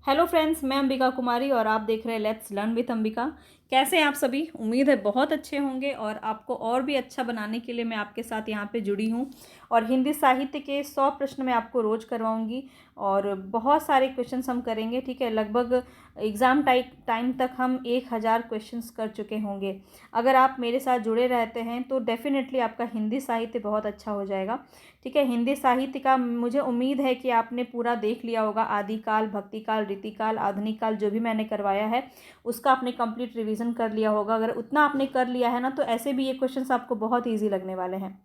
Hello friends, मैं अंबिका कुमारी और आप देख रहे हैं लेट्स लर्न विथ अंबिका। कैसे हैं आप सभी? उम्मीद है बहुत अच्छे होंगे और आपको और भी अच्छा बनाने के लिए मैं आपके साथ यहाँ पे जुड़ी हूँ। और हिंदी साहित्य के 100 प्रश्न मैं आपको रोज़ करवाऊँगी और बहुत सारे क्वेश्चंस हम करेंगे। ठीक है, लगभग एग्ज़ाम टाइम तक हम 1000 क्वेश्चंस कर चुके होंगे। अगर आप मेरे साथ जुड़े रहते हैं तो डेफिनेटली आपका हिंदी साहित्य बहुत अच्छा हो जाएगा। ठीक है, हिंदी साहित्य का मुझे उम्मीद है कि आपने पूरा देख लिया होगा। आदिकाल, भक्तिकाल, रीतिकाल, आधुनिक काल जो भी मैंने करवाया है उसका आपने कंप्लीट रिवीजन कर लिया होगा। अगर उतना आपने कर लिया है ना तो ऐसे भी ये क्वेश्चंस आपको बहुत ईजी लगने वाले हैं।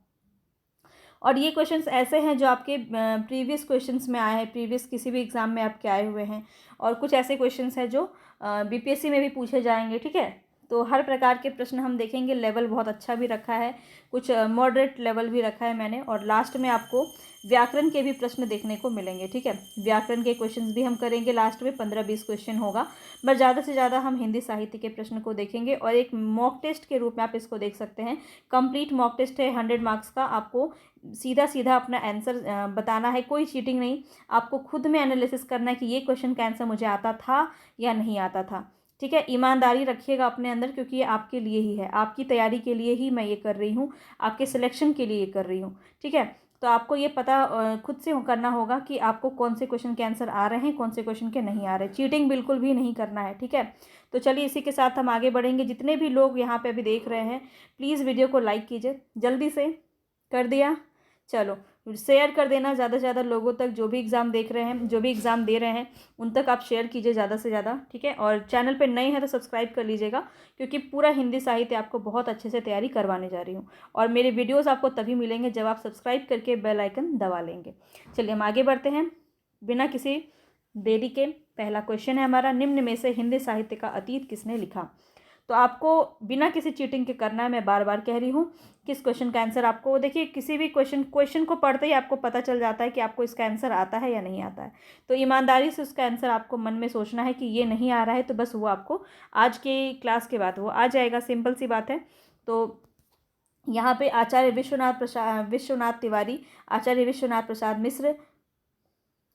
और ये क्वेश्चंस ऐसे हैं जो आपके प्रीवियस क्वेश्चंस में आए हैं, प्रीवियस किसी भी एग्ज़ाम में आपके आए हुए हैं। और कुछ ऐसे क्वेश्चंस हैं जो बीपीएससी में भी पूछे जाएंगे। ठीक है, तो हर प्रकार के प्रश्न हम देखेंगे। लेवल बहुत अच्छा भी रखा है, कुछ मॉडरेट लेवल भी रखा है मैंने। और लास्ट में आपको व्याकरण के भी प्रश्न देखने को मिलेंगे। ठीक है, व्याकरण के क्वेश्चंस भी हम करेंगे। लास्ट में 15-20 क्वेश्चन होगा, बट ज़्यादा से ज़्यादा हम हिंदी साहित्य के प्रश्न को देखेंगे। और एक मॉक टेस्ट के रूप में आप इसको देख सकते हैं। कंप्लीट मॉक टेस्ट है 100 मार्क्स का। आपको सीधा सीधा अपना आंसर बताना है, कोई चीटिंग नहीं। आपको खुद में एनालिसिस करना है कि ये क्वेश्चन का आंसर मुझे आता था या नहीं आता था। ठीक है, ईमानदारी रखिएगा अपने अंदर, क्योंकि ये आपके लिए ही है, आपकी तैयारी के लिए ही मैं ये कर रही हूँ, आपके सिलेक्शन के लिए ये कर रही हूँ। ठीक है, तो आपको ये पता खुद से करना होगा कि आपको कौन से क्वेश्चन के आंसर आ रहे हैं, कौन से क्वेश्चन के नहीं आ रहे। चीटिंग बिल्कुल भी नहीं करना है। ठीक है, तो चलिए इसी के साथ हम आगे बढ़ेंगे। जितने भी लोग यहाँ पे अभी देख रहे हैं प्लीज़ वीडियो को लाइक कीजिए, जल्दी से कर दिया। चलो शेयर कर देना ज़्यादा से ज़्यादा लोगों तक, जो भी एग्ज़ाम देख रहे हैं, जो भी एग्ज़ाम दे रहे हैं उन तक आप शेयर कीजिए ज़्यादा से ज़्यादा। ठीक है, और चैनल पे नए हैं तो सब्सक्राइब कर लीजिएगा, क्योंकि पूरा हिंदी साहित्य आपको बहुत अच्छे से तैयारी करवाने जा रही हूँ। और मेरे वीडियोज़ आपको तभी मिलेंगे जब आप सब्सक्राइब करके बेल आइकन दबा लेंगे। चलिए हम आगे बढ़ते हैं बिना किसी देरी के। पहला क्वेश्चन है हमारा, निम्न में से हिंदी साहित्य का अतीत किसने लिखा? तो आपको बिना किसी चीटिंग के करना है। मैं बार बार कह रही हूँ किस क्वेश्चन का आंसर आपको, देखिए किसी भी क्वेश्चन को पढ़ते ही आपको पता चल जाता है कि आपको इसका आंसर आता है या नहीं आता है। तो ईमानदारी से उसका आंसर आपको मन में सोचना है कि ये नहीं आ रहा है, तो बस वो आपको आज की क्लास के बाद वो आ जाएगा। सिंपल सी बात है। तो यहाँ पे आचार्य विश्वनाथ तिवारी, आचार्य विश्वनाथ प्रसाद मिश्र,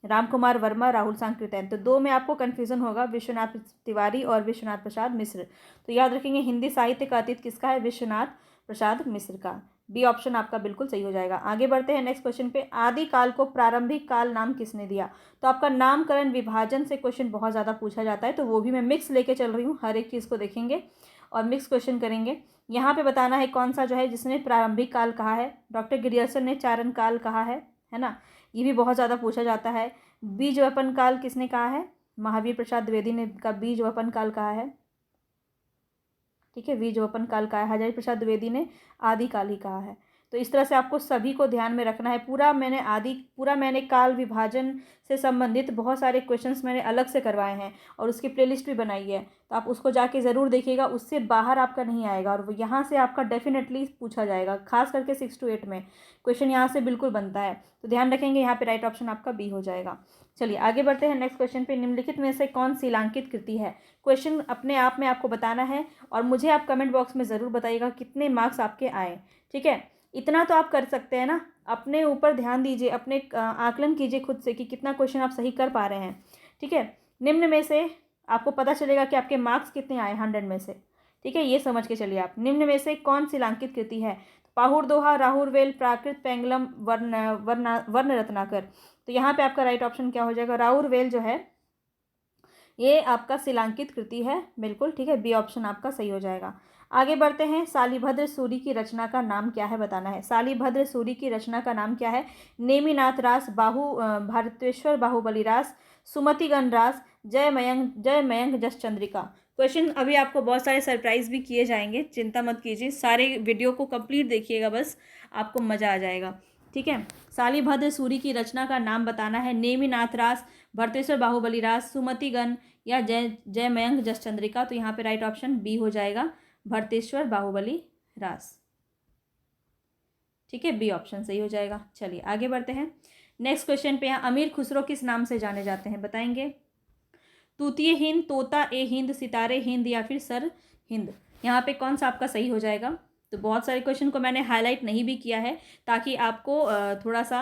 रामकुमार वर्मा, राहुल सांकृत्यायन। तो दो में आपको कन्फ्यूजन होगा, विश्वनाथ तिवारी और विश्वनाथ प्रसाद मिश्र। तो याद रखेंगे हिंदी साहित्य का अतीत किसका है? विश्वनाथ प्रसाद मिश्र का। बी ऑप्शन आपका बिल्कुल सही हो जाएगा। आगे बढ़ते हैं नेक्स्ट क्वेश्चन पे। आदिकाल को प्रारंभिक काल नाम किसने दिया? तो आपका नामकरण विभाजन से क्वेश्चन बहुत ज़्यादा पूछा जाता है, तो वो भी मैं मिक्स लेके चल रही हूँ। हर एक चीज़ को देखेंगे और मिक्स क्वेश्चन करेंगे। यहाँ पे बताना है कौन सा जो है जिसने प्रारंभिक काल कहा है। डॉक्टर गिरियर्सन ने चारण काल कहा है ना, ये भी बहुत ज़्यादा पूछा जाता है। बीज वपन काल किसने कहा है? महावीर प्रसाद द्विवेदी ने का बीज वपन काल कहा है। ठीक है, बीज वपन काल कहा है। हजारी प्रसाद द्विवेदी ने आदि काल ही कहा है। तो इस तरह से आपको सभी को ध्यान में रखना है। पूरा मैंने काल विभाजन से संबंधित बहुत सारे क्वेश्चंस मैंने अलग से करवाए हैं और उसकी प्लेलिस्ट भी बनाई है, तो आप उसको जाके ज़रूर देखिएगा। उससे बाहर आपका नहीं आएगा और वो यहाँ से आपका डेफिनेटली पूछा जाएगा, खास करके 6 to 8 में क्वेश्चन यहाँ से बिल्कुल बनता है। तो ध्यान रखेंगे, यहाँ पे राइट ऑप्शन आपका बी हो जाएगा। चलिए आगे बढ़ते हैं नेक्स्ट क्वेश्चन पे। निम्नलिखित में से कौन शिलांकित कृति है? क्वेश्चन अपने आप में आपको बताना है और मुझे आप कमेंट बॉक्स में ज़रूर बताइएगा कितने मार्क्स आपके आए। ठीक है, इतना तो आप कर सकते हैं ना। अपने ऊपर ध्यान दीजिए, अपने आकलन कीजिए खुद से कि कितना क्वेश्चन आप सही कर पा रहे हैं। ठीक है, निम्न में से आपको पता चलेगा कि आपके मार्क्स कितने आए 100 में से। ठीक है, ये समझ के चलिए आप। निम्न में से कौन शिलांकित कृति है? पाहुर दोहा, राहुरवेल, प्राकृत, पेंगलम, वर्ण रत्नाकर। तो यहाँ पे आपका राइट ऑप्शन क्या हो जाएगा? राहुरवेल जो है ये आपका शिलांकित कृति है, बिल्कुल। ठीक है, बी ऑप्शन आपका सही हो जाएगा। आगे बढ़ते हैं। शालिभद्र सूरी की रचना का नाम क्या है? बताना है। शालिभद्र सूरी की रचना का नाम क्या है? नेमिनाथ रास, भारतेश्वर बाहुबली रास, सुमतिगण रास, जय मयंक जस चंद्रिका। क्वेश्चन अभी आपको बहुत सारे सरप्राइज भी किए जाएंगे, चिंता मत कीजिए। सारे वीडियो को कंप्लीट देखिएगा, बस आपको मज़ा आ जाएगा। ठीक है, शालिभद्र सूरी की रचना का नाम बताना है। नेमिनाथ रास, भरतेश्वर बाहुबली रास, सुमतिगण या जय मयंक जस चंद्रिका। तो यहाँ पे राइट ऑप्शन बी हो जाएगा, भरतेश्वर बाहुबली रास। ठीक है, बी ऑप्शन सही हो जाएगा। चलिए आगे बढ़ते हैं नेक्स्ट क्वेश्चन पे। यहाँ अमीर खुसरो किस नाम से जाने जाते हैं? बताएंगे। तूतीय हिंद, तोता ए हिंद, सितारे हिंद या फिर सर हिंद। यहाँ पे कौन सा आपका सही हो जाएगा? तो बहुत सारे क्वेश्चन को मैंने हाईलाइट नहीं भी किया है ताकि आपको थोड़ा सा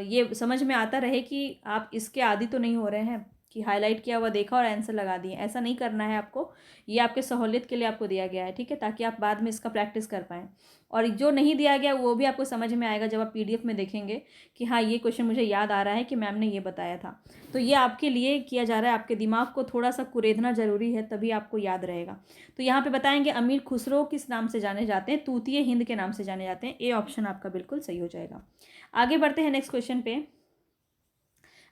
ये समझ में आता रहे कि आप इसके आदी तो नहीं हो रहे हैं कि हाईलाइट किया हुआ देखा और आंसर लगा दिए, ऐसा नहीं करना है आपको। ये आपके सहूलियत के लिए आपको दिया गया है, ठीक है, ताकि आप बाद में इसका प्रैक्टिस कर पाएँ। और जो नहीं दिया गया वो भी आपको समझ में आएगा जब आप PDF में देखेंगे कि हाँ ये क्वेश्चन मुझे याद आ रहा है कि मैम ने ये बताया था। तो ये आपके लिए किया जा रहा है, आपके दिमाग को थोड़ा सा कुरेदना ज़रूरी है, तभी आपको याद रहेगा। तो यहाँ पे बताएंगे अमीर खुसरो किस नाम से जाने जाते हैं? तूतिए हिंद के नाम से जाने जाते हैं। ए ऑप्शन आपका बिल्कुल सही हो जाएगा। आगे बढ़ते हैं नेक्स्ट क्वेश्चन पे।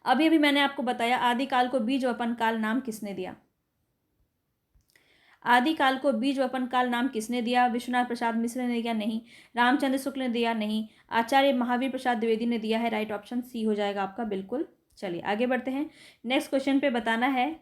अभी अभी मैंने आपको बताया आदिकाल को बीज वपन काल नाम किसने दिया? आदिकाल को बीज वपन काल नाम किसने दिया? विश्वनाथ प्रसाद मिश्र ने दिया? नहीं। रामचंद्र शुक्ल ने दिया? नहीं। आचार्य महावीर प्रसाद द्विवेदी ने दिया है। राइट ऑप्शन सी हो जाएगा आपका बिल्कुल। चलिए आगे बढ़ते हैं। नेक्स्ट क्वेश्चन पे बताना है,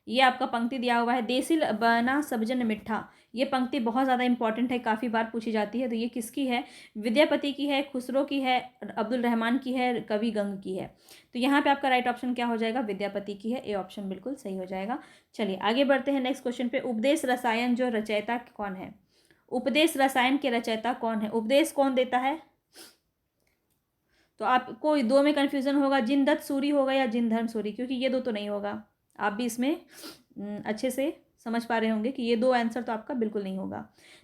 ये आपका पंक्ति दिया हुआ है, देसी बना सब्जन मिठा। ये पंक्ति बहुत ज़्यादा इंपॉर्टेंट है, काफ़ी बार पूछी जाती है। तो ये किसकी है? विद्यापति की है, खुसरो की है, अब्दुल रहमान की है, कवि गंग की है। तो यहाँ पे आपका राइट ऑप्शन क्या हो जाएगा? विद्यापति की है। ए ऑप्शन बिल्कुल सही हो जाएगा। चलिए आगे बढ़ते हैं नेक्स्ट क्वेश्चन पे। उपदेश रसायन जो रचयिता कौन है? उपदेश रसायन के रचयिता कौन है? उपदेश कौन देता है? तो आपको दो में कन्फ्यूजन होगा, जिनदत्त सूरी होगा या जिनधर्म सूरी, क्योंकि ये दो तो नहीं होगा। आप भी इसमें अच्छे से समझ पा रहे होंगे कि ये दो आंसर तो आपका बिल्कुल नहीं होगा।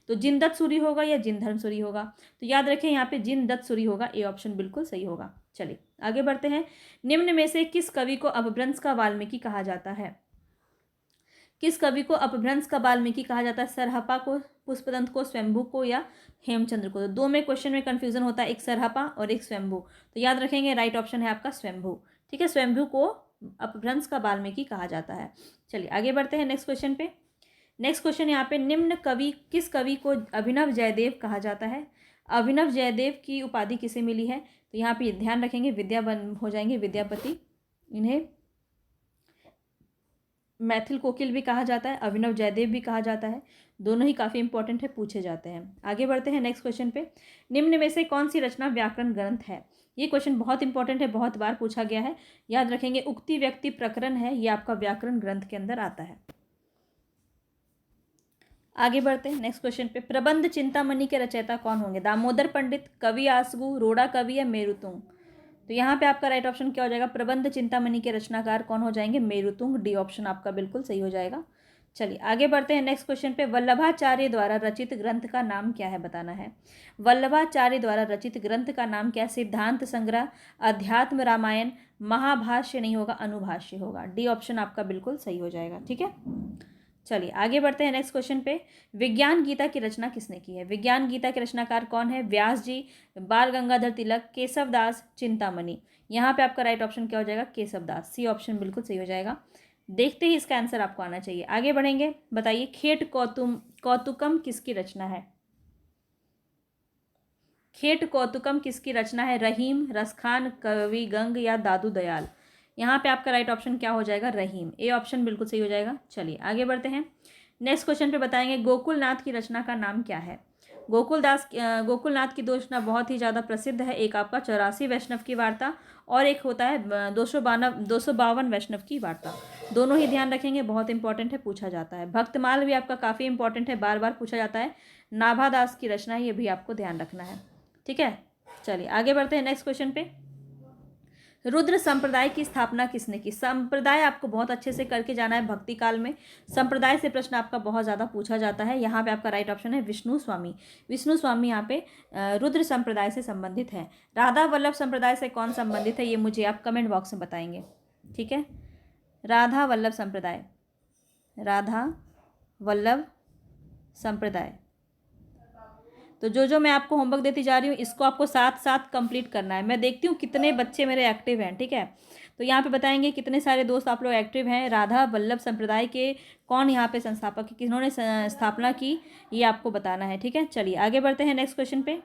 तो जिनदत्त सूरी होगा या जिनधर्म सूरी होगा? तो याद रखें यहाँ पे जिनदत्त सूरी होगा। ए ऑप्शन बिल्कुल सही होगा। चलिए आगे बढ़ते हैं। निम्न में से किस कवि को अपभ्रंश का वाल्मीकि कहा जाता है? किस कवि को अपभ्रंश का वाल्मीकि कहा जाता है? सरहपा को, पुष्पदंत को, स्वयंभू को या हेमचंद्र को? तो दो में क्वेश्चन में कंफ्यूजन होता है, एक सरहपा और एक स्वयंभू। तो याद रखेंगे राइट ऑप्शन है आपका स्वयंभू। ठीक है, स्वयंभू को अपभ्रंश का वाल्मीकि कहा जाता है। चलिए आगे बढ़ते हैं नेक्स्ट क्वेश्चन पे। नेक्स्ट क्वेश्चन यहाँ पे, निम्न कवि किस कवि को अभिनव जयदेव कहा जाता है? अभिनव जयदेव की उपाधि किसे मिली है? तो यहाँ पे ध्यान रखेंगे विद्या बन हो जाएंगे विद्यापति। इन्हें मैथिल कोकिल भी कहा जाता है, अभिनव जयदेव भी कहा जाता है। दोनों ही काफ़ी इंपॉर्टेंट है, पूछे जाते हैं। आगे बढ़ते हैं नेक्स्ट क्वेश्चन पे। निम्न में से कौन सी रचना व्याकरण ग्रंथ है? ये क्वेश्चन बहुत इंपॉर्टेंट है, बहुत बार पूछा गया है। याद रखेंगे उक्ति व्यक्ति प्रकरण है, ये आपका व्याकरण ग्रंथ के अंदर आता है। आगे बढ़ते हैं नेक्स्ट क्वेश्चन पे। प्रबंध चिंतामणि के रचयिता कौन होंगे? दामोदर पंडित, कवि आसगु, रोड़ा कवि या मेरुतुंग? तो यहाँ पे आपका राइट ऑप्शन क्या हो जाएगा? प्रबंध चिंतामणि के रचनाकार कौन हो जाएंगे? मेरुतुंग। डी ऑप्शन आपका बिल्कुल सही हो जाएगा। चलिए आगे बढ़ते हैं नेक्स्ट क्वेश्चन पे। वल्लभाचार्य द्वारा रचित ग्रंथ का नाम क्या है? बताना है। वल्लभाचार्य द्वारा रचित ग्रंथ का नाम क्या? सिद्धांत संग्रह, अध्यात्म रामायण, महाभाष्य नहीं होगा, अनुभाष्य होगा। डी ऑप्शन आपका बिल्कुल सही हो जाएगा। ठीक है, चलिए आगे बढ़ते हैं नेक्स्ट क्वेश्चन पे। विज्ञान गीता की रचना किसने की है? विज्ञान गीता के रचनाकार कौन है? व्यास जी, बाल गंगाधर तिलक, केशव दास, चिंतामणि। यहाँ पे आपका राइट ऑप्शन क्या हो जाएगा? केशव दास। सी ऑप्शन बिल्कुल सही हो जाएगा। देखते ही इसका आंसर आपको आना चाहिए। आगे बढ़ेंगे, बताइए खेट कौतुकम किसकी रचना है? खेट कौतुकम किसकी रचना है? रहीम, रसखान, कवि गंग या दादू दयाल? यहाँ पे आपका राइट ऑप्शन क्या हो जाएगा? रहीम। ए ऑप्शन बिल्कुल सही हो जाएगा। चलिए आगे बढ़ते हैं नेक्स्ट क्वेश्चन पे। बताएंगे गोकुलनाथ की रचना का नाम क्या है? गोकुलनाथ की दो रचना बहुत ही ज़्यादा प्रसिद्ध है। एक आपका 84 वैष्णव की वार्ता और एक होता है 252 वैष्णव की वार्ता। दोनों ही ध्यान रखेंगे, बहुत इंपॉर्टेंट है, पूछा जाता है। भक्तमाल भी आपका काफ़ी इंपॉर्टेंट है, बार बार पूछा जाता है। नाभादास की रचना है, ये भी आपको ध्यान रखना है। ठीक है, चलिए आगे बढ़ते हैं नेक्स्ट क्वेश्चन पे। रुद्र संप्रदाय की स्थापना किसने की? संप्रदाय आपको बहुत अच्छे से करके जाना है भक्ति काल में। संप्रदाय से प्रश्न आपका बहुत ज़्यादा पूछा जाता है। यहाँ पे आपका राइट ऑप्शन है विष्णु स्वामी। विष्णु स्वामी यहाँ पे रुद्र संप्रदाय से संबंधित है। राधा वल्लभ संप्रदाय से कौन संबंधित है, ये मुझे आप कमेंट बॉक्स में बताएंगे। ठीक है, राधा वल्लभ संप्रदाय, राधा वल्लभ संप्रदाय। तो जो मैं आपको होमवर्क देती जा रही हूँ, इसको आपको साथ साथ कंप्लीट करना है। मैं देखती हूँ कितने बच्चे मेरे एक्टिव हैं। ठीक है, तो यहाँ पे बताएंगे कितने सारे दोस्त आप लोग एक्टिव हैं। राधा वल्लभ संप्रदाय के कौन यहाँ पे संस्थापक है, किन्होंने स्थापना की, ये आपको बताना है। ठीक है, चलिए आगे बढ़ते हैं नेक्स्ट क्वेश्चन पे।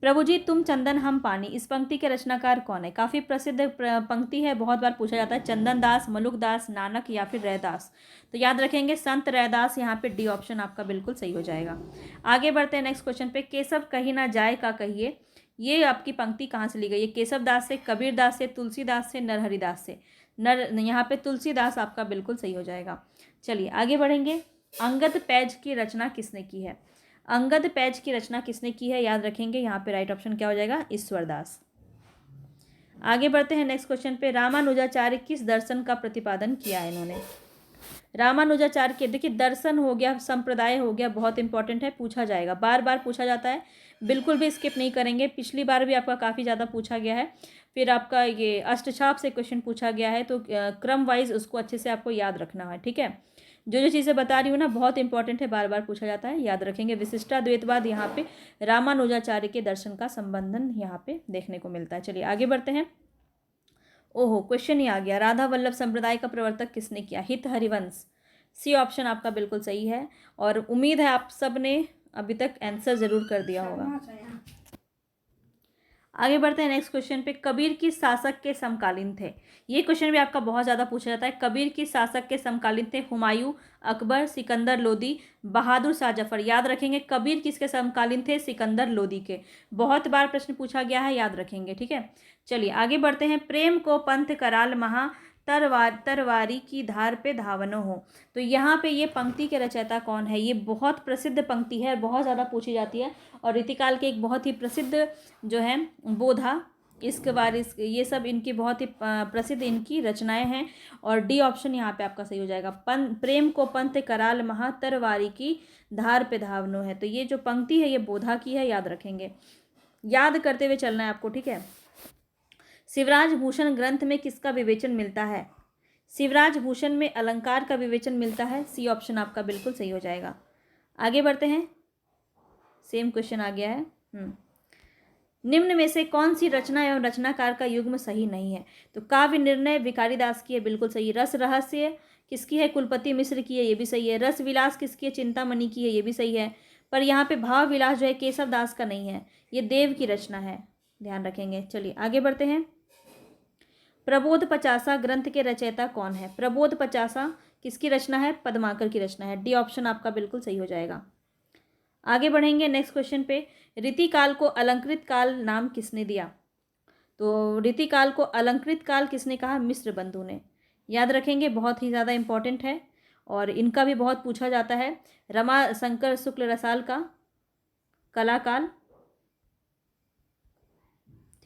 प्रभु जी तुम चंदन हम पानी, इस पंक्ति के रचनाकार कौन है? काफ़ी प्रसिद्ध पंक्ति है, बहुत बार पूछा जाता है। चंदन दास, मलुक दास, नानक या फिर रैदास? तो याद रखेंगे संत रैदास। यहाँ पे डी ऑप्शन आपका बिल्कुल सही हो जाएगा। आगे बढ़ते हैं नेक्स्ट क्वेश्चन पे। केशव कहीं ना जाए का कहिए, ये आपकी पंक्ति कहाँ से ली गई है? केशव दास से, कबीर दास से, तुलसीदास से, नरहरिदास से? यहाँ पे तुलसीदास आपका बिल्कुल सही हो जाएगा। चलिए आगे बढ़ेंगे। अंगद पैज की रचना किसने की है? अंगद पैज की रचना किसने की है? याद रखेंगे यहाँ पे राइट ऑप्शन क्या हो जाएगा? ईश्वरदास। आगे बढ़ते हैं नेक्स्ट क्वेश्चन पे। रामानुजाचार्य किस दर्शन का प्रतिपादन किया है इन्होंने? रामानुजाचार्य के, देखिए दर्शन हो गया, संप्रदाय हो गया, बहुत इंपॉर्टेंट है, पूछा जाएगा, बार बार पूछा जाता है, बिल्कुल भी स्किप नहीं करेंगे। पिछली बार भी आपका काफ़ी ज़्यादा पूछा गया है। फिर आपका ये अष्टछाप से क्वेश्चन पूछा गया है, तो क्रम वाइज उसको अच्छे से आपको याद रखना है, ठीक है। जो जो चीज़ें बता रही हूँ ना बहुत इंपॉर्टेंट है, बार बार पूछा जाता है, याद रखेंगे। विशिष्टाद्वैतवाद यहाँ पे रामानुजाचार्य के दर्शन का संबंधन यहाँ पे देखने को मिलता है। चलिए आगे बढ़ते हैं। ओहो, क्वेश्चन ही आ गया। राधा वल्लभ संप्रदाय का प्रवर्तक किसने किया? हित हरिवंश। सी ऑप्शन आपका बिल्कुल सही है, और उम्मीद है आप सब ने अभी तक आंसर जरूर कर दिया होगा। आगे बढ़ते हैं नेक्स्ट क्वेश्चन पे। कबीर किस शासक के समकालीन थे? ये क्वेश्चन भी आपका बहुत ज़्यादा पूछा जाता है। कबीर किस शासक के समकालीन थे? हुमायूं, अकबर, सिकंदर लोदी, बहादुर शाह जफर। याद रखेंगे कबीर किसके समकालीन थे? सिकंदर लोदी के। बहुत बार प्रश्न पूछा गया है, याद रखेंगे, ठीक है। चलिए आगे बढ़ते हैं। प्रेम को पंथ कराल महा तरवारी की धार पे धावनो हो। तो यहाँ पे ये पंक्ति के रचयिता कौन है? ये बहुत प्रसिद्ध पंक्ति है, बहुत ज़्यादा पूछी जाती है, और रीतिकाल के एक बहुत ही प्रसिद्ध जो है बोधा, इश्क वारिस, ये सब इनकी बहुत ही प्रसिद्ध इनकी रचनाएं हैं। और डी ऑप्शन यहाँ पे आपका सही हो जाएगा। प्रेम को पंथ कराल महा तरवारी की धार पे धावनो है। तो ये जो पंक्ति है ये बोधा की है, याद रखेंगे, याद करते हुए चलना है आपको, ठीक है। शिवराज भूषण ग्रंथ में किसका विवेचन मिलता है? शिवराज भूषण में अलंकार का विवेचन मिलता है। सी ऑप्शन आपका बिल्कुल सही हो जाएगा। आगे बढ़ते हैं, सेम क्वेश्चन आ गया है। निम्न में से कौन सी रचना एवं रचनाकार का युग्म सही नहीं है? तो काव्य निर्णय भिखारी दास की है, बिल्कुल सही है। रस रहस्य किसकी है? कुलपति मिश्र की है, ये भी सही है। रस विलास किसकी है? चिंतामणि की है, ये भी सही है। पर यहाँ पे भाव विलास जो है केशव दास का नहीं है, ये देव की रचना है, ध्यान रखेंगे। चलिए आगे बढ़ते हैं। प्रबोध पचासा ग्रंथ के रचयिता कौन है? प्रबोध पचासा किसकी रचना है? पद्माकर की रचना है। डी ऑप्शन आपका बिल्कुल सही हो जाएगा। आगे बढ़ेंगे नेक्स्ट क्वेश्चन पे। रीतिकाल को अलंकृत काल नाम किसने दिया? तो रीतिकाल को अलंकृत काल किसने कहा? मिश्र बंधु ने। याद रखेंगे, बहुत ही ज़्यादा इंपॉर्टेंट है, और इनका भी बहुत पूछा जाता है। रमा शंकर शुक्ल रसाल का कलाकाल,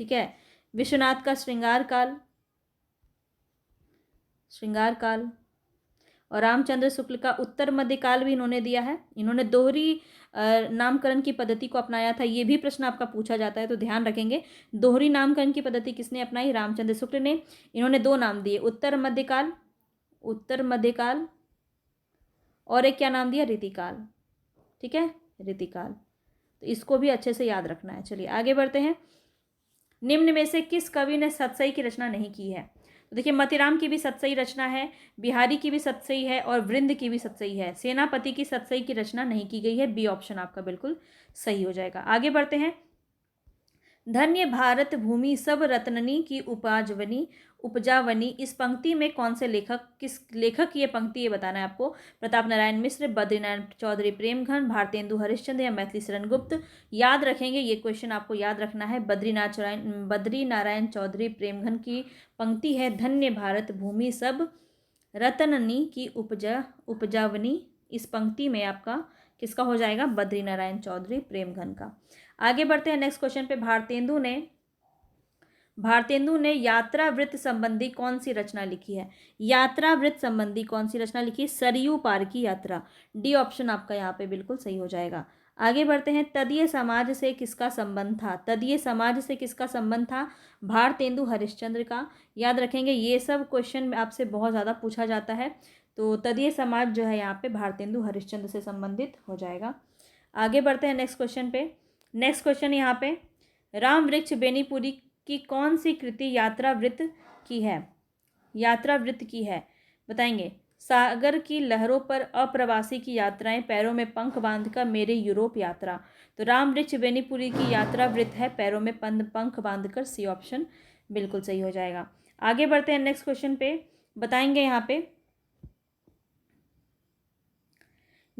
ठीक है। विश्वनाथ का श्रृंगार काल, और रामचंद्र शुक्ल का उत्तर मध्य काल भी इन्होंने दिया है। इन्होंने दोहरी नामकरण की पद्धति को अपनाया था, ये भी प्रश्न आपका पूछा जाता है, तो ध्यान रखेंगे। दोहरी नामकरण की पद्धति किसने अपनाई? रामचंद्र शुक्ल ने। इन्होंने दो नाम दिए, उत्तर मध्यकाल, और एक क्या नाम दिया? रीतिकाल, ठीक है, रीतिकाल। तो इसको भी अच्छे से याद रखना है। चलिए आगे बढ़ते हैं। निम्न में से किस कवि ने सतसई की रचना नहीं की है? तो देखिए मतीराम की भी सतसई रचना है, बिहारी की भी सतसई है, और वृंद की भी सतसई है। सेनापति की सतसई की रचना नहीं की गई है। बी ऑप्शन आपका बिल्कुल सही हो जाएगा। आगे बढ़ते हैं। धन्य भारत भूमि सब रत्ननी की उपजावनी, इस पंक्ति में कौन से किस लेखक की ये पंक्ति, ये बताना है आपको। प्रताप नारायण मिश्र, बद्रीनारायण चौधरी प्रेमघन, भारतेंदु हरिश्चंद्र या मैथिली शरण गुप्त। याद रखेंगे, ये क्वेश्चन आपको याद रखना है। बद्री नारायण चौधरी प्रेमघन की पंक्ति है, धन्य भारत भूमि सब रत्ननी की उपजावनी। इस पंक्ति में आपका किसका हो जाएगा? बद्री नारायण चौधरी प्रेमघन का। आगे बढ़ते हैं नेक्स्ट क्वेश्चन पे। भारतेंदु ने यात्रा वृत्त संबंधी कौन सी रचना लिखी है? यात्रा वृत्त संबंधी कौन सी रचना लिखी? सरयू पार की यात्रा। डी ऑप्शन आपका यहाँ पे बिल्कुल सही हो जाएगा। आगे बढ़ते हैं। तदीय समाज से किसका संबंध था? तदीय समाज से किसका संबंध था? भारतेंदु हरिश्चंद्र का। याद रखेंगे, ये सब क्वेश्चन आपसे बहुत ज़्यादा पूछा जाता है, तो तदीय समाज जो है यहाँ पे भारतेंदु हरिश्चंद्र से संबंधित हो जाएगा। आगे बढ़ते हैं नेक्स्ट क्वेश्चन पे। नेक्स्ट क्वेश्चन यहाँ पे, राम वृक्ष बेनीपुरी की कौन सी कृति यात्रा वृत्त की है? यात्रा वृत्त की है, बताएंगे। सागर की लहरों पर अप्रवासी की यात्राएं, पैरों में पंख बांधकर मेरे यूरोप यात्रा। तो राम वृक्ष बेनीपुरी की यात्रा वृत्त है, पैरों में पंख बांधकर। सी ऑप्शन बिल्कुल सही हो जाएगा। आगे बढ़ते हैं नेक्स्ट क्वेश्चन पे, बताएंगे यहाँ पे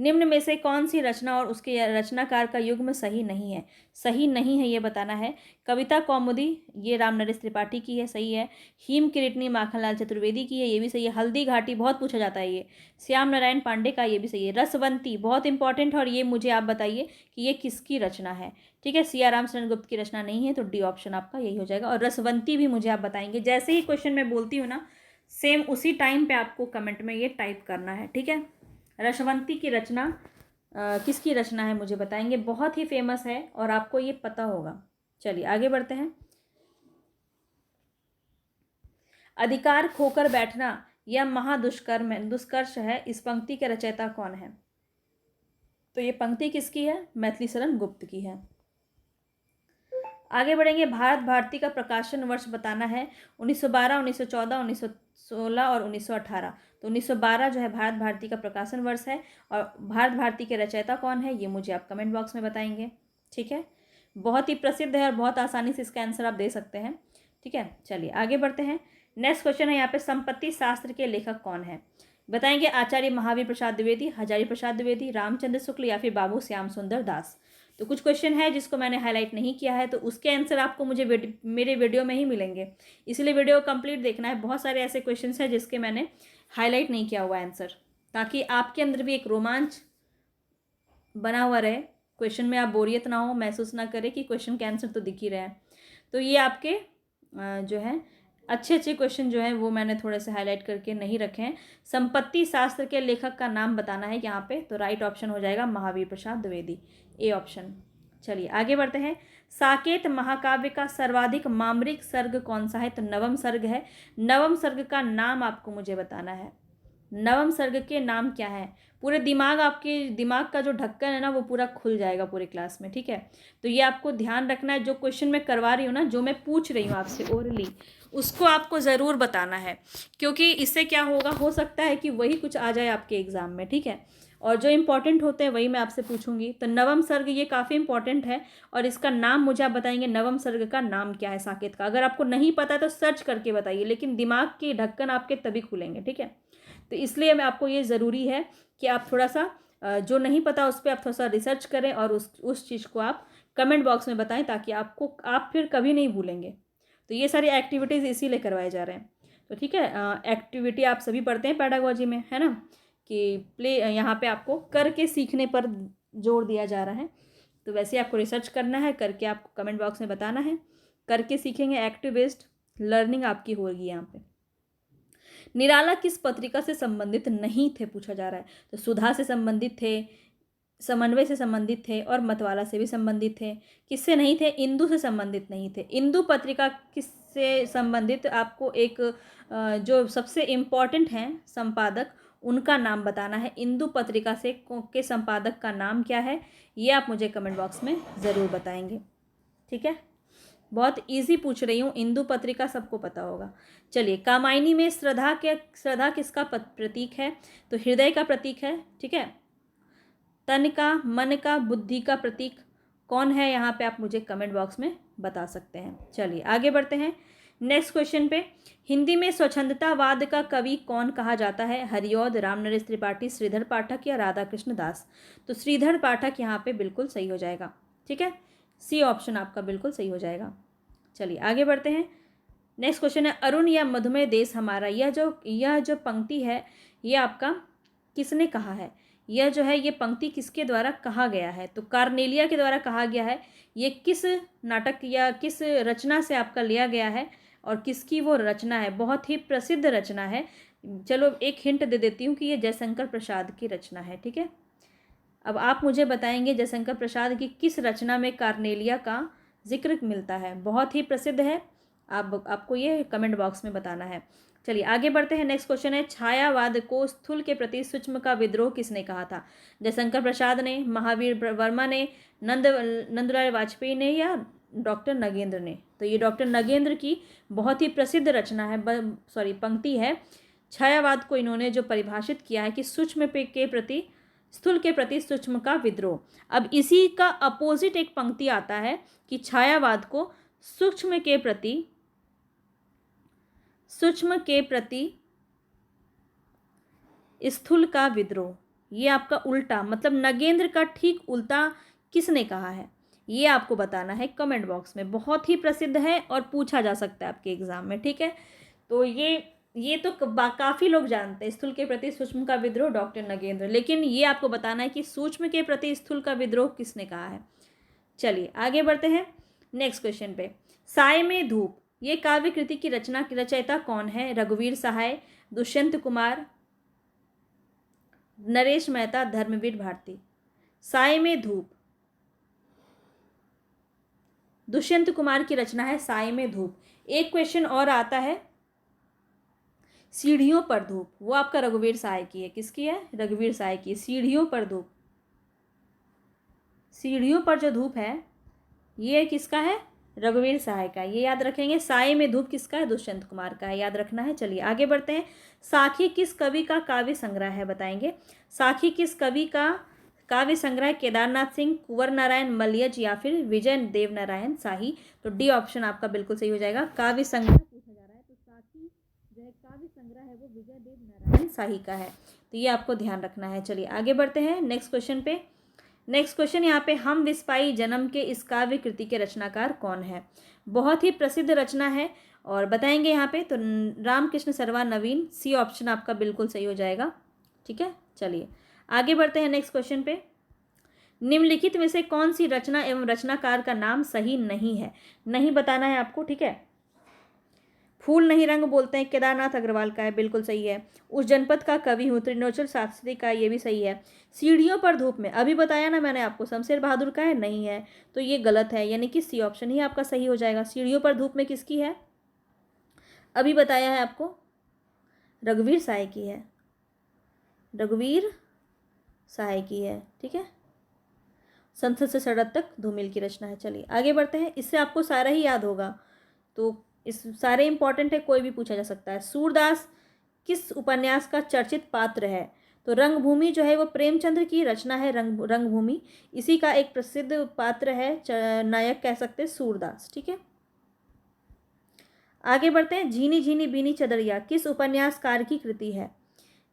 निम्न में से कौन सी रचना और उसके रचनाकार का युग्म सही नहीं है? सही नहीं है ये बताना है। कविता कौमुदी ये राम नरेश त्रिपाठी की है, सही है। हीम किरीटनी माखनलाल चतुर्वेदी की है, ये भी सही है। हल्दी घाटी बहुत पूछा जाता है ये, श्याम नारायण पांडे का, ये भी सही है। रसवंती बहुत इंपॉर्टेंट है और ये मुझे आप बताइए कि ये किसकी रचना है। ठीक है, सिया राम शरण गुप्त की रचना नहीं है, तो डी ऑप्शन आपका यही हो जाएगा। और रसवंती भी मुझे आप बताएंगे, जैसे ही क्वेश्चन मैं बोलती हूँ ना, सेम उसी टाइम पे आपको कमेंट में ये टाइप करना है। ठीक है, रसवंती की रचना किसकी रचना है मुझे बताएंगे, बहुत ही फेमस है और आपको ये पता होगा। चलिए आगे बढ़ते हैं। अधिकार खोकर बैठना यह महादुष्कर्म दुष्कर्ष है, इस पंक्ति के रचयिता कौन है? तो ये पंक्ति किसकी है? मैथिली शरण गुप्त की है। आगे बढ़ेंगे। भारत भारती का प्रकाशन वर्ष बताना है। 1912, 1914, 1916 और 1918। तो 1912 जो है भारत भारती का प्रकाशन वर्ष है। और भारत भारती के रचयिता कौन है ये मुझे आप कमेंट बॉक्स में बताएंगे। ठीक है, बहुत ही प्रसिद्ध है और बहुत आसानी से इसका आंसर आप दे सकते हैं। ठीक है, चलिए आगे बढ़ते हैं। नेक्स्ट क्वेश्चन है यहाँ पे, संपत्ति शास्त्र के लेखक कौन है? बताएंगे आचार्य महावीर प्रसाद द्विवेदी, हजारी प्रसाद द्विवेदी, रामचंद्र शुक्ल या फिर बाबू श्याम सुंदर दास। तो कुछ क्वेश्चन है जिसको मैंने हाईलाइट नहीं किया है, तो उसके आंसर आपको मुझे मेरे वीडियो में ही मिलेंगे, इसलिए वीडियो कंप्लीट देखना है। बहुत सारे ऐसे क्वेश्चंस हैं जिसके मैंने हाईलाइट नहीं किया हुआ आंसर, ताकि आपके अंदर भी एक रोमांच बना हुआ रहे, क्वेश्चन में आप बोरियत ना हो, महसूस ना करें कि क्वेश्चन के आंसर तो दिख ही रहे हैं। तो ये आपके जो है अच्छे अच्छे क्वेश्चन जो हैं वो मैंने थोड़े से हाईलाइट करके नहीं रखे हैं। संपत्ति शास्त्र के लेखक का नाम बताना है यहाँ पे, तो राइट ऑप्शन हो जाएगा महावीर प्रसाद द्विवेदी, ए ऑप्शन। चलिए आगे बढ़ते हैं। साकेत महाकाव्य का सर्वाधिक मामरिक सर्ग कौन सा है? तो नवम सर्ग है। नवम सर्ग का नाम आपको मुझे बताना है। नवम सर्ग के नाम क्या है? पूरे आपके दिमाग का जो ढक्कन है ना वो पूरा खुल जाएगा पूरे क्लास में। ठीक है, तो ये आपको ध्यान रखना है। जो क्वेश्चन मैं करवा रही हूँ ना, जो मैं पूछ रही हूँ आपसे ओरली, उसको आपको ज़रूर बताना है, क्योंकि इससे क्या होगा, हो सकता है कि वही कुछ आ जाए आपके एग्ज़ाम में। ठीक है, और जो इंपॉर्टेंट होते हैं वही मैं आपसे पूछूंगी। तो नवम सर्ग ये काफ़ी इंपॉर्टेंट है और इसका नाम मुझे आप बताएंगे, नवम सर्ग का नाम क्या है साकेत का। अगर आपको नहीं पता है तो सर्च करके बताइए, लेकिन दिमाग के ढक्कन आपके तभी खुलेंगे। ठीक है, तो इसलिए मैं आपको ये ज़रूरी है कि आप थोड़ा सा जो नहीं पता उस पर आप थोड़ा सा रिसर्च करें और उस चीज़ को आप कमेंट बॉक्स में बताएं, ताकि आप फिर कभी नहीं भूलेंगे। तो ये सारी एक्टिविटीज़ इसीलिए करवाए जा रहे हैं। तो ठीक है, एक्टिविटी आप सभी पढ़ते हैं पेडागोजी में, है ना, कि यहाँ पे आपको करके सीखने पर जोर दिया जा रहा है। तो वैसे आपको रिसर्च करना है, करके आपको कमेंट बॉक्स में बताना है। करके सीखेंगे, एक्टिव बेस्ड लर्निंग आपकी होगी यहाँ पे। निराला किस पत्रिका से संबंधित नहीं थे पूछा जा रहा है? तो सुधा से संबंधित थे, समन्वय से संबंधित थे और मतवाला से भी संबंधित थे। किससे नहीं थे? इंदु से संबंधित नहीं थे। इंदु पत्रिका किससे संबंधित, आपको एक जो सबसे इम्पॉर्टेंट हैं संपादक, उनका नाम बताना है। इंदु पत्रिका से के संपादक का नाम क्या है, ये आप मुझे कमेंट बॉक्स में ज़रूर बताएंगे। ठीक है, बहुत इजी पूछ रही हूँ, इंदु पत्रिका सबको पता होगा। चलिए, कामायनी में श्रद्धा किसका प्रतीक है? तो हृदय का प्रतीक है। ठीक है, तन का, मन का, बुद्धि का प्रतीक कौन है यहाँ पे आप मुझे कमेंट बॉक्स में बता सकते हैं। चलिए आगे बढ़ते हैं नेक्स्ट क्वेश्चन पे। हिंदी में स्वच्छंदतावाद का कवि कौन कहा जाता है? हरिऔध, रामनरेश त्रिपाठी, श्रीधर पाठक या राधा कृष्ण दास। तो श्रीधर पाठक यहाँ पे बिल्कुल सही हो जाएगा। ठीक है, सी ऑप्शन आपका बिल्कुल सही हो जाएगा। चलिए आगे बढ़ते हैं। नेक्स्ट क्वेश्चन है, अरुण या मधुमेह देश हमारा, यह जो पंक्ति है ये आपका किसने कहा है? यह जो है ये पंक्ति किसके द्वारा कहा गया है? तो कार्नेलिया के द्वारा कहा गया है। ये किस नाटक या किस रचना से आपका लिया गया है और किसकी वो रचना है? बहुत ही प्रसिद्ध रचना है। चलो एक हिंट दे देती हूँ कि ये जयशंकर प्रसाद की रचना है। ठीक है, अब आप मुझे बताएंगे जयशंकर प्रसाद की किस रचना में कार्नेलिया का जिक्र मिलता है। बहुत ही प्रसिद्ध है, आपको ये कमेंट बॉक्स में बताना है। चलिए आगे बढ़ते हैं। नेक्स्ट क्वेश्चन है, छायावाद को स्थूल के प्रति सूक्ष्म का विद्रोह किसने कहा था? जयशंकर प्रसाद ने, महावीर वर्मा ने, नंदलाल वाजपेयी ने या डॉक्टर नगेंद्र ने? तो ये डॉक्टर नगेंद्र की बहुत ही प्रसिद्ध रचना है, पंक्ति है। छायावाद को इन्होंने जो परिभाषित किया है कि सूक्ष्म के प्रति, स्थूल के प्रति सूक्ष्म का विद्रोह। अब इसी का अपोजिट एक पंक्ति आता है कि छायावाद को सूक्ष्म के प्रति स्थूल का विद्रोह। ये आपका उल्टा, मतलब नगेंद्र का ठीक उल्टा किसने कहा है, ये आपको बताना है कमेंट बॉक्स में। बहुत ही प्रसिद्ध है और पूछा जा सकता है आपके एग्जाम में, ठीक है। तो ये तो काफ़ी लोग जानते हैं, स्थूल के प्रति सूक्ष्म का विद्रोह डॉक्टर नगेंद्र, लेकिन ये आपको बताना है कि सूक्ष्म के प्रति स्थूल का विद्रोह किसने कहा है। चलिए आगे बढ़ते हैं नेक्स्ट क्वेश्चन पे। साय में धूप, ये काव्य कृति की रचयिता कौन है? रघुवीर सहाय, दुष्यंत कुमार, नरेश मेहता, धर्मवीर भारती। साय में धूप दुष्यंत कुमार की रचना है, साय में धूप। एक क्वेश्चन और आता है, सीढ़ियों पर धूप, वो आपका रघुवीर सहाय की है। किसकी है? रघुवीर सहाय की। सीढ़ियों पर धूप, सीढ़ियों पर जो धूप है ये किसका है? रघुवीर सहाय का, ये याद रखेंगे। साय में धूप किसका है? दुष्यंत कुमार का है, याद रखना है। चलिए आगे बढ़ते हैं। साखी किस कवि का काव्य संग्रह है, बताएंगे। साखी किस कवि का काव्य संग्रह? केदारनाथ सिंह, कुंवर नारायण मलयज या फिर विजय देव नारायण शाही। तो डी ऑप्शन आपका बिल्कुल सही हो जाएगा। काव्य संग्रह पूछा जा रहा है तो साखी जो है काव्य संग्रह है वो विजय देव नारायण शाही का है, तो ये आपको ध्यान रखना है। चलिए आगे बढ़ते हैं नेक्स्ट क्वेश्चन पे। नेक्स्ट क्वेश्चन यहाँ पे, हम विस्पाई जन्म के इस काव्य कृति के रचनाकार कौन है? बहुत ही प्रसिद्ध रचना है और बताएंगे यहाँ पे। तो रामकृष्ण सरवा नवीन, सी ऑप्शन आपका बिल्कुल सही हो जाएगा, ठीक है। चलिए आगे बढ़ते हैं नेक्स्ट क्वेश्चन पे। निम्नलिखित में से कौन सी रचना एवं रचनाकार का नाम सही नहीं है? नहीं बताना है आपको, ठीक है। फूल नहीं रंग बोलते हैं, केदारनाथ अग्रवाल का है, बिल्कुल सही है। उस जनपद का कवि हूँ, त्रिलोचन शास्त्री का, ये भी सही है। सीढ़ियों पर धूप में, अभी बताया ना मैंने आपको, शमशेर बहादुर का है, नहीं है, तो ये गलत है, यानी कि सी ऑप्शन ही आपका सही हो जाएगा। सीढ़ियों पर धूप में किसकी है? अभी बताया है आपको, रघुवीर सहाय की है, रघुवीर सहाय की है, ठीक है। संसद से सड़क तक धूमिल की रचना है। चलिए आगे बढ़ते हैं, इससे आपको सारा ही याद होगा, तो इस सारे इंपॉर्टेंट है, कोई भी पूछा जा सकता है। सूरदास किस उपन्यास का चर्चित पात्र है? तो रंगभूमि जो है वो प्रेमचंद्र की रचना है, रंगभूमि, इसी का एक प्रसिद्ध पात्र है, नायक कह सकते हैं सूरदास, ठीक है। आगे बढ़ते हैं। झीनी झीनी बीनी चदरिया किस उपन्यासकार की कृति है?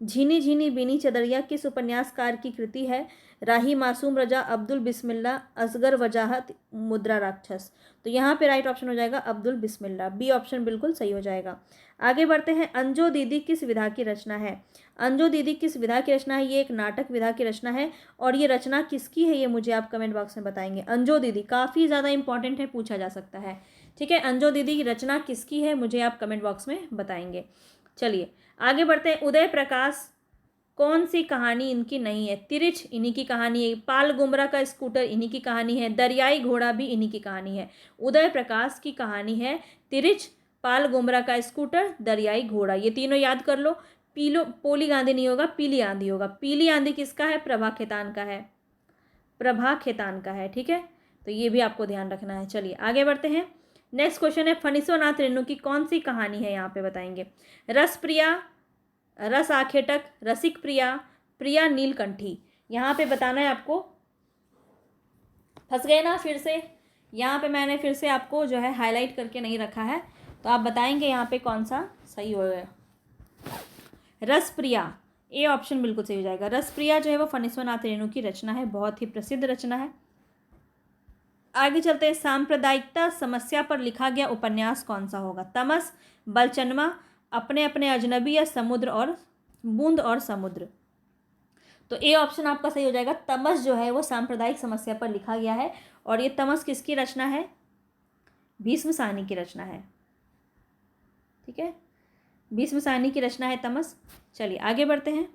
झीनी झीनी बीनी चदरिया किस उपन्यासकार की कृति है? राही मासूम रजा, अब्दुल बिस्मिल्ला, असगर वजाहत, मुद्रा राक्षस। तो यहाँ पे राइट ऑप्शन हो जाएगा अब्दुल बिस्मिल्ला, बी ऑप्शन बिल्कुल सही हो जाएगा। आगे बढ़ते हैं। अंजो दीदी किस विधा की रचना है? अंजो दीदी किस विधा की रचना है? ये एक नाटक विधा की रचना है, और ये रचना किसकी है ये मुझे आप कमेंट बॉक्स में बताएंगे। अंजो दीदी काफ़ी ज़्यादा इंपॉर्टेंट है, पूछा जा सकता है, ठीक है। अंजो दीदी की रचना किसकी है मुझे आप कमेंट बॉक्स में बताएंगे। चलिए आगे बढ़ते हैं। उदय प्रकाश कौन सी कहानी इनकी नहीं है? तिरिच इन्हीं की कहानी है, पाल गुमरा का स्कूटर इन्हीं की कहानी है, दरियाई घोड़ा भी इन्हीं की कहानी है। उदय प्रकाश की कहानी है तिरिच, पाल गुमरा का स्कूटर, दरियाई घोड़ा, ये तीनों याद कर लो। पोली आंधी नहीं होगा, पीली आंधी होगा। पीली आंधी किसका है? प्रभा खेतान का है, प्रभा खेतान का है, ठीक है। तो ये भी आपको ध्यान रखना है। चलिए आगे बढ़ते हैं। नेक्स्ट क्वेश्चन है, फणीश्वरनाथ रेणु की कौन सी कहानी है, यहाँ पे बताएंगे। रसप्रिया, रस आखेटक, रसिक प्रिया, प्रिया नीलकंठी। यहाँ पे बताना है आपको। फंस गए ना फिर से? यहाँ पे मैंने फिर से आपको जो है हाईलाइट करके नहीं रखा है, तो आप बताएंगे यहाँ पे कौन सा सही होगा। रसप्रिया, ए ऑप्शन बिल्कुल सही हो जाएगा। रसप्रिया जो है वो फणीश्वरनाथ रेणु की रचना है, बहुत ही प्रसिद्ध रचना है। आगे चलते हैं। सांप्रदायिकता समस्या पर लिखा गया उपन्यास कौन सा होगा? तमस, बलचनवा, अपने अपने अजनबी, या समुद्र और बूंद और समुद्र। तो ए ऑप्शन आपका सही हो जाएगा। तमस जो है वो सांप्रदायिक समस्या पर लिखा गया है, और ये तमस किसकी रचना है? भीष्म साहनी की रचना है, ठीक है। भीष्म साहनी की रचना है तमस। चलिए आगे बढ़ते हैं।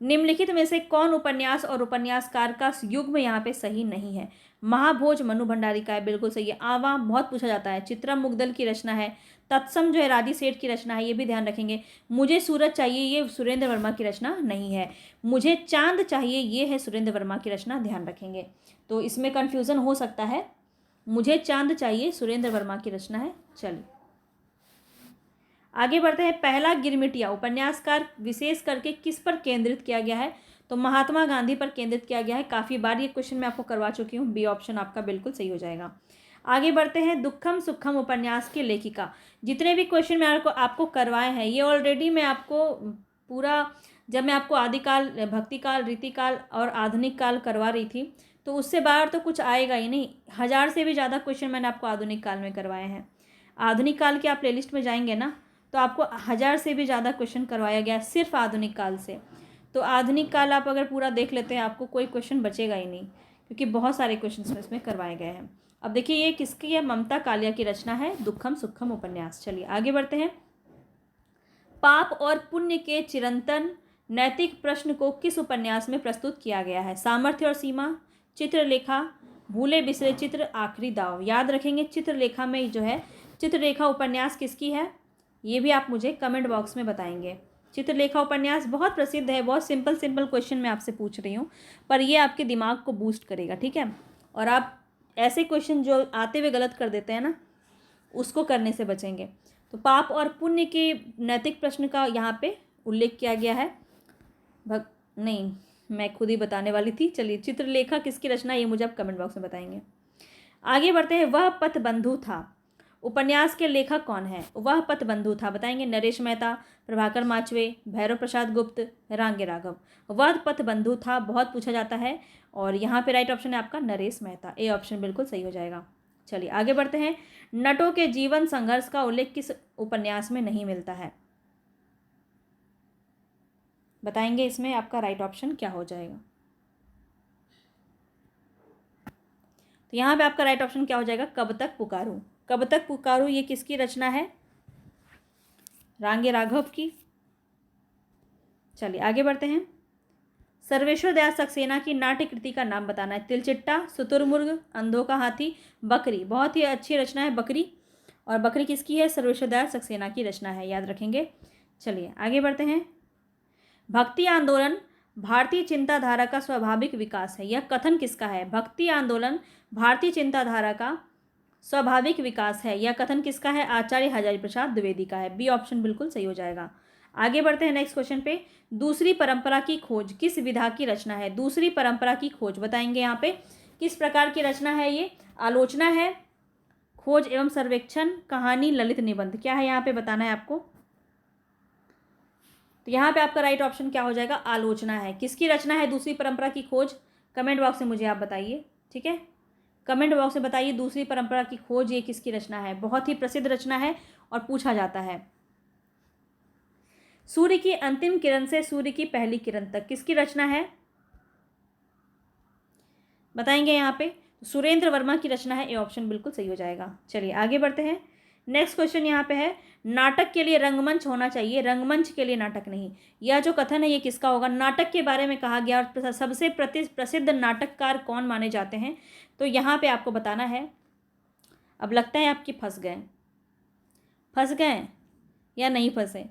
निम्नलिखित में से कौन उपन्यास और उपन्यासकार का युग्म यहाँ पे सही नहीं है? महाभोज मनु भंडारी का है, बिल्कुल सही है। आवा बहुत पूछा जाता है, चित्रा मुग्दल की रचना है। तत्सम जो है राधी सेठ की रचना है, ये भी ध्यान रखेंगे। मुझे सूरज चाहिए, ये सुरेंद्र वर्मा की रचना नहीं है। मुझे चांद चाहिए, ये है सुरेंद्र वर्मा की रचना, ध्यान रखेंगे। तो इसमें कन्फ्यूज़न हो सकता है। मुझे चांद चाहिए सुरेंद्र वर्मा की रचना है। चलिए आगे बढ़ते हैं। पहला गिरमिटिया उपन्यासकार विशेष करके किस पर केंद्रित किया गया है? तो महात्मा गांधी पर केंद्रित किया गया है। काफ़ी बार ये क्वेश्चन मैं आपको करवा चुकी हूँ, बी ऑप्शन आपका बिल्कुल सही हो जाएगा। आगे बढ़ते हैं। दुखम सुखम उपन्यास की लेखिका। जितने भी क्वेश्चन मैं आपको करवाए हैं ये ऑलरेडी मैं आपको पूरा जब मैं आपको आदिकाल, भक्तिकाल, रीतिकाल और आधुनिक काल करवा रही थी, तो उससे बाहर तो कुछ आएगा ही नहीं। 1000 से भी ज़्यादा क्वेश्चन मैंने आपको आधुनिक काल में करवाए हैं। आधुनिक काल के आप प्लेलिस्ट में जाएंगे ना, तो आपको 1000 से भी ज़्यादा क्वेश्चन करवाया गया सिर्फ आधुनिक काल से। तो आधुनिक काल आप अगर पूरा देख लेते हैं, आपको कोई क्वेश्चन बचेगा ही नहीं, क्योंकि बहुत सारे क्वेश्चन इसमें करवाए गए हैं। अब देखिए ये किसकी है, ममता कालिया की रचना है, दुखम सुखम उपन्यास। चलिए आगे बढ़ते हैं। पाप और पुण्य के चिरंतन नैतिक प्रश्न को किस उपन्यास में प्रस्तुत किया गया है? सामर्थ्य और सीमा, चित्रलेखा, भूले बिसरे चित्र, आखिरी दाव। याद रखेंगे चित्रलेखा में जो है, चित्रलेखा उपन्यास किसकी है, ये भी आप मुझे कमेंट बॉक्स में बताएंगे। चित्रलेखा उपन्यास बहुत प्रसिद्ध है। बहुत सिंपल सिंपल क्वेश्चन मैं आपसे पूछ रही हूँ, पर ये आपके दिमाग को बूस्ट करेगा, ठीक है। और आप ऐसे क्वेश्चन जो आते हुए गलत कर देते हैं ना, उसको करने से बचेंगे। तो पाप और पुण्य के नैतिक प्रश्न का यहाँ पे उल्लेख किया गया है। नहीं, मैं खुद ही बताने वाली थी। चलिए चित्रलेखा किसकी रचना, ये मुझे आप कमेंट बॉक्स में बताएंगे। आगे बढ़ते हैं। वह पथबंधु था उपन्यास के लेखक कौन है? वह पथबंधु था, बताएंगे नरेश मेहता, प्रभाकर माचवे, भैरव प्रसाद गुप्त, रांगे राघव। वह पथबंधु था बहुत पूछा जाता है, और यहाँ पे राइट ऑप्शन है आपका नरेश मेहता। ए ऑप्शन बिल्कुल सही हो जाएगा। चलिए आगे बढ़ते हैं। नटों के जीवन संघर्ष का उल्लेख किस उपन्यास में नहीं मिलता है? बताएंगे इसमें आपका राइट ऑप्शन क्या हो जाएगा। तो यहाँ पे आपका राइट ऑप्शन क्या हो जाएगा, कब तक पुकारूं। कब तक पुकारूं ये किसकी रचना है? रांगे राघव की। चलिए आगे बढ़ते हैं। सर्वेश्वर दयाल सक्सेना की नाट्य कृति का नाम बताना है। तिलचिट्टा, शुतुरमुर्ग, अंधों का हाथी, बकरी। बहुत ही अच्छी रचना है बकरी, और बकरी किसकी है? सर्वेश्वर दयाल सक्सेना की रचना है, याद रखेंगे। चलिए आगे बढ़ते हैं। भक्ति आंदोलन भारतीय चिंताधारा का स्वाभाविक विकास है, यह कथन किसका है? भक्ति आंदोलन भारतीय चिंताधारा का स्वाभाविक विकास है, यह कथन किसका है? आचार्य हजारी प्रसाद द्विवेदी का है। बी ऑप्शन बिल्कुल सही हो जाएगा। आगे बढ़ते हैं नेक्स्ट क्वेश्चन पे। दूसरी परंपरा की खोज किस विधा की रचना है? दूसरी परंपरा की खोज बताएंगे यहाँ पे किस प्रकार की रचना है ये? आलोचना है, खोज एवं सर्वेक्षण, कहानी, ललित निबंध। क्या है यहाँ पे बताना है आपको। तो यहाँ पे आपका राइट ऑप्शन क्या हो जाएगा? आलोचना है। किसकी रचना है दूसरी परंपरा की खोज? कमेंट बॉक्स में मुझे आप बताइए, ठीक है। कमेंट बॉक्स में बताइए दूसरी परंपरा की खोज ये किसकी रचना है। बहुत ही प्रसिद्ध रचना है और पूछा जाता है। सूर्य की अंतिम किरण से सूर्य की पहली किरण तक किसकी रचना है? बताएंगे यहाँ पे। सुरेंद्र वर्मा की रचना है। ए ऑप्शन बिल्कुल सही हो जाएगा। चलिए आगे बढ़ते हैं। नेक्स्ट क्वेश्चन यहाँ पे है, नाटक के लिए रंगमंच होना चाहिए, रंगमंच के लिए नाटक नहीं। यह जो कथन है ये किसका होगा? नाटक के बारे में कहा गया और सबसे प्रसिद्ध नाटककार कौन माने जाते हैं? तो यहाँ पे आपको बताना है। अब लगता है आपकी फंस गए या नहीं फंसे?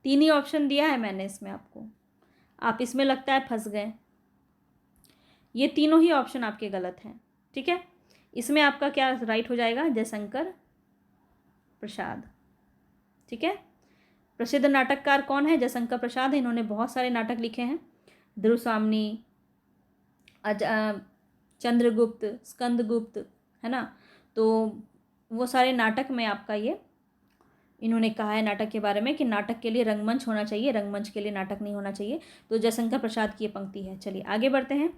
3 ही ऑप्शन दिया है मैंने इसमें आपको, आप इसमें लगता है फंस गए। ये तीनों ही ऑप्शन आपके गलत हैं, ठीक है। इसमें आपका क्या राइट हो जाएगा? जयशंकर प्रसाद, ठीक है। प्रसिद्ध नाटककार कौन है? जयशंकर प्रसाद है। इन्होंने बहुत सारे नाटक लिखे हैं। ध्रुवस्वामिनी, चंद्रगुप्त, स्कंदगुप्त, है ना। तो वो सारे नाटक में आपका ये इन्होंने कहा है नाटक के बारे में कि नाटक के लिए रंगमंच होना चाहिए, रंगमंच के लिए नाटक नहीं होना चाहिए। तो जयशंकर प्रसाद की ये पंक्ति है। चलिए आगे बढ़ते हैं।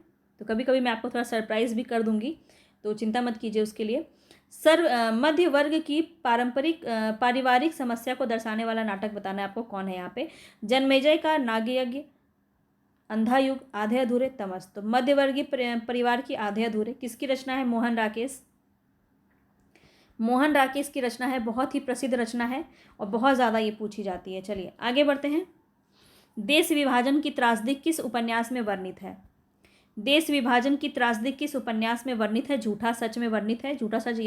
तो कभी कभी मैं आपको थोड़ा सरप्राइज भी कर दूंगी, तो चिंता मत कीजिए उसके लिए। मध्य वर्ग की पारिवारिक समस्या को दर्शाने वाला नाटक बताना है आपको, कौन है यहाँ पे? जन्मेजय का नागयज्ञ, अंधा युग, आधे अधूरे, तमस। तो मध्यवर्गीय परिवार की आधे अधूरे किसकी रचना है? मोहन राकेश की रचना है। बहुत ही प्रसिद्ध रचना है और बहुत ज़्यादा ये पूछी जाती है। चलिए आगे बढ़ते हैं। देश विभाजन की त्रासदी किस उपन्यास में वर्णित है? देश विभाजन की त्रासदी किस उपन्यास में वर्णित है? झूठा सच में वर्णित है। झूठा सच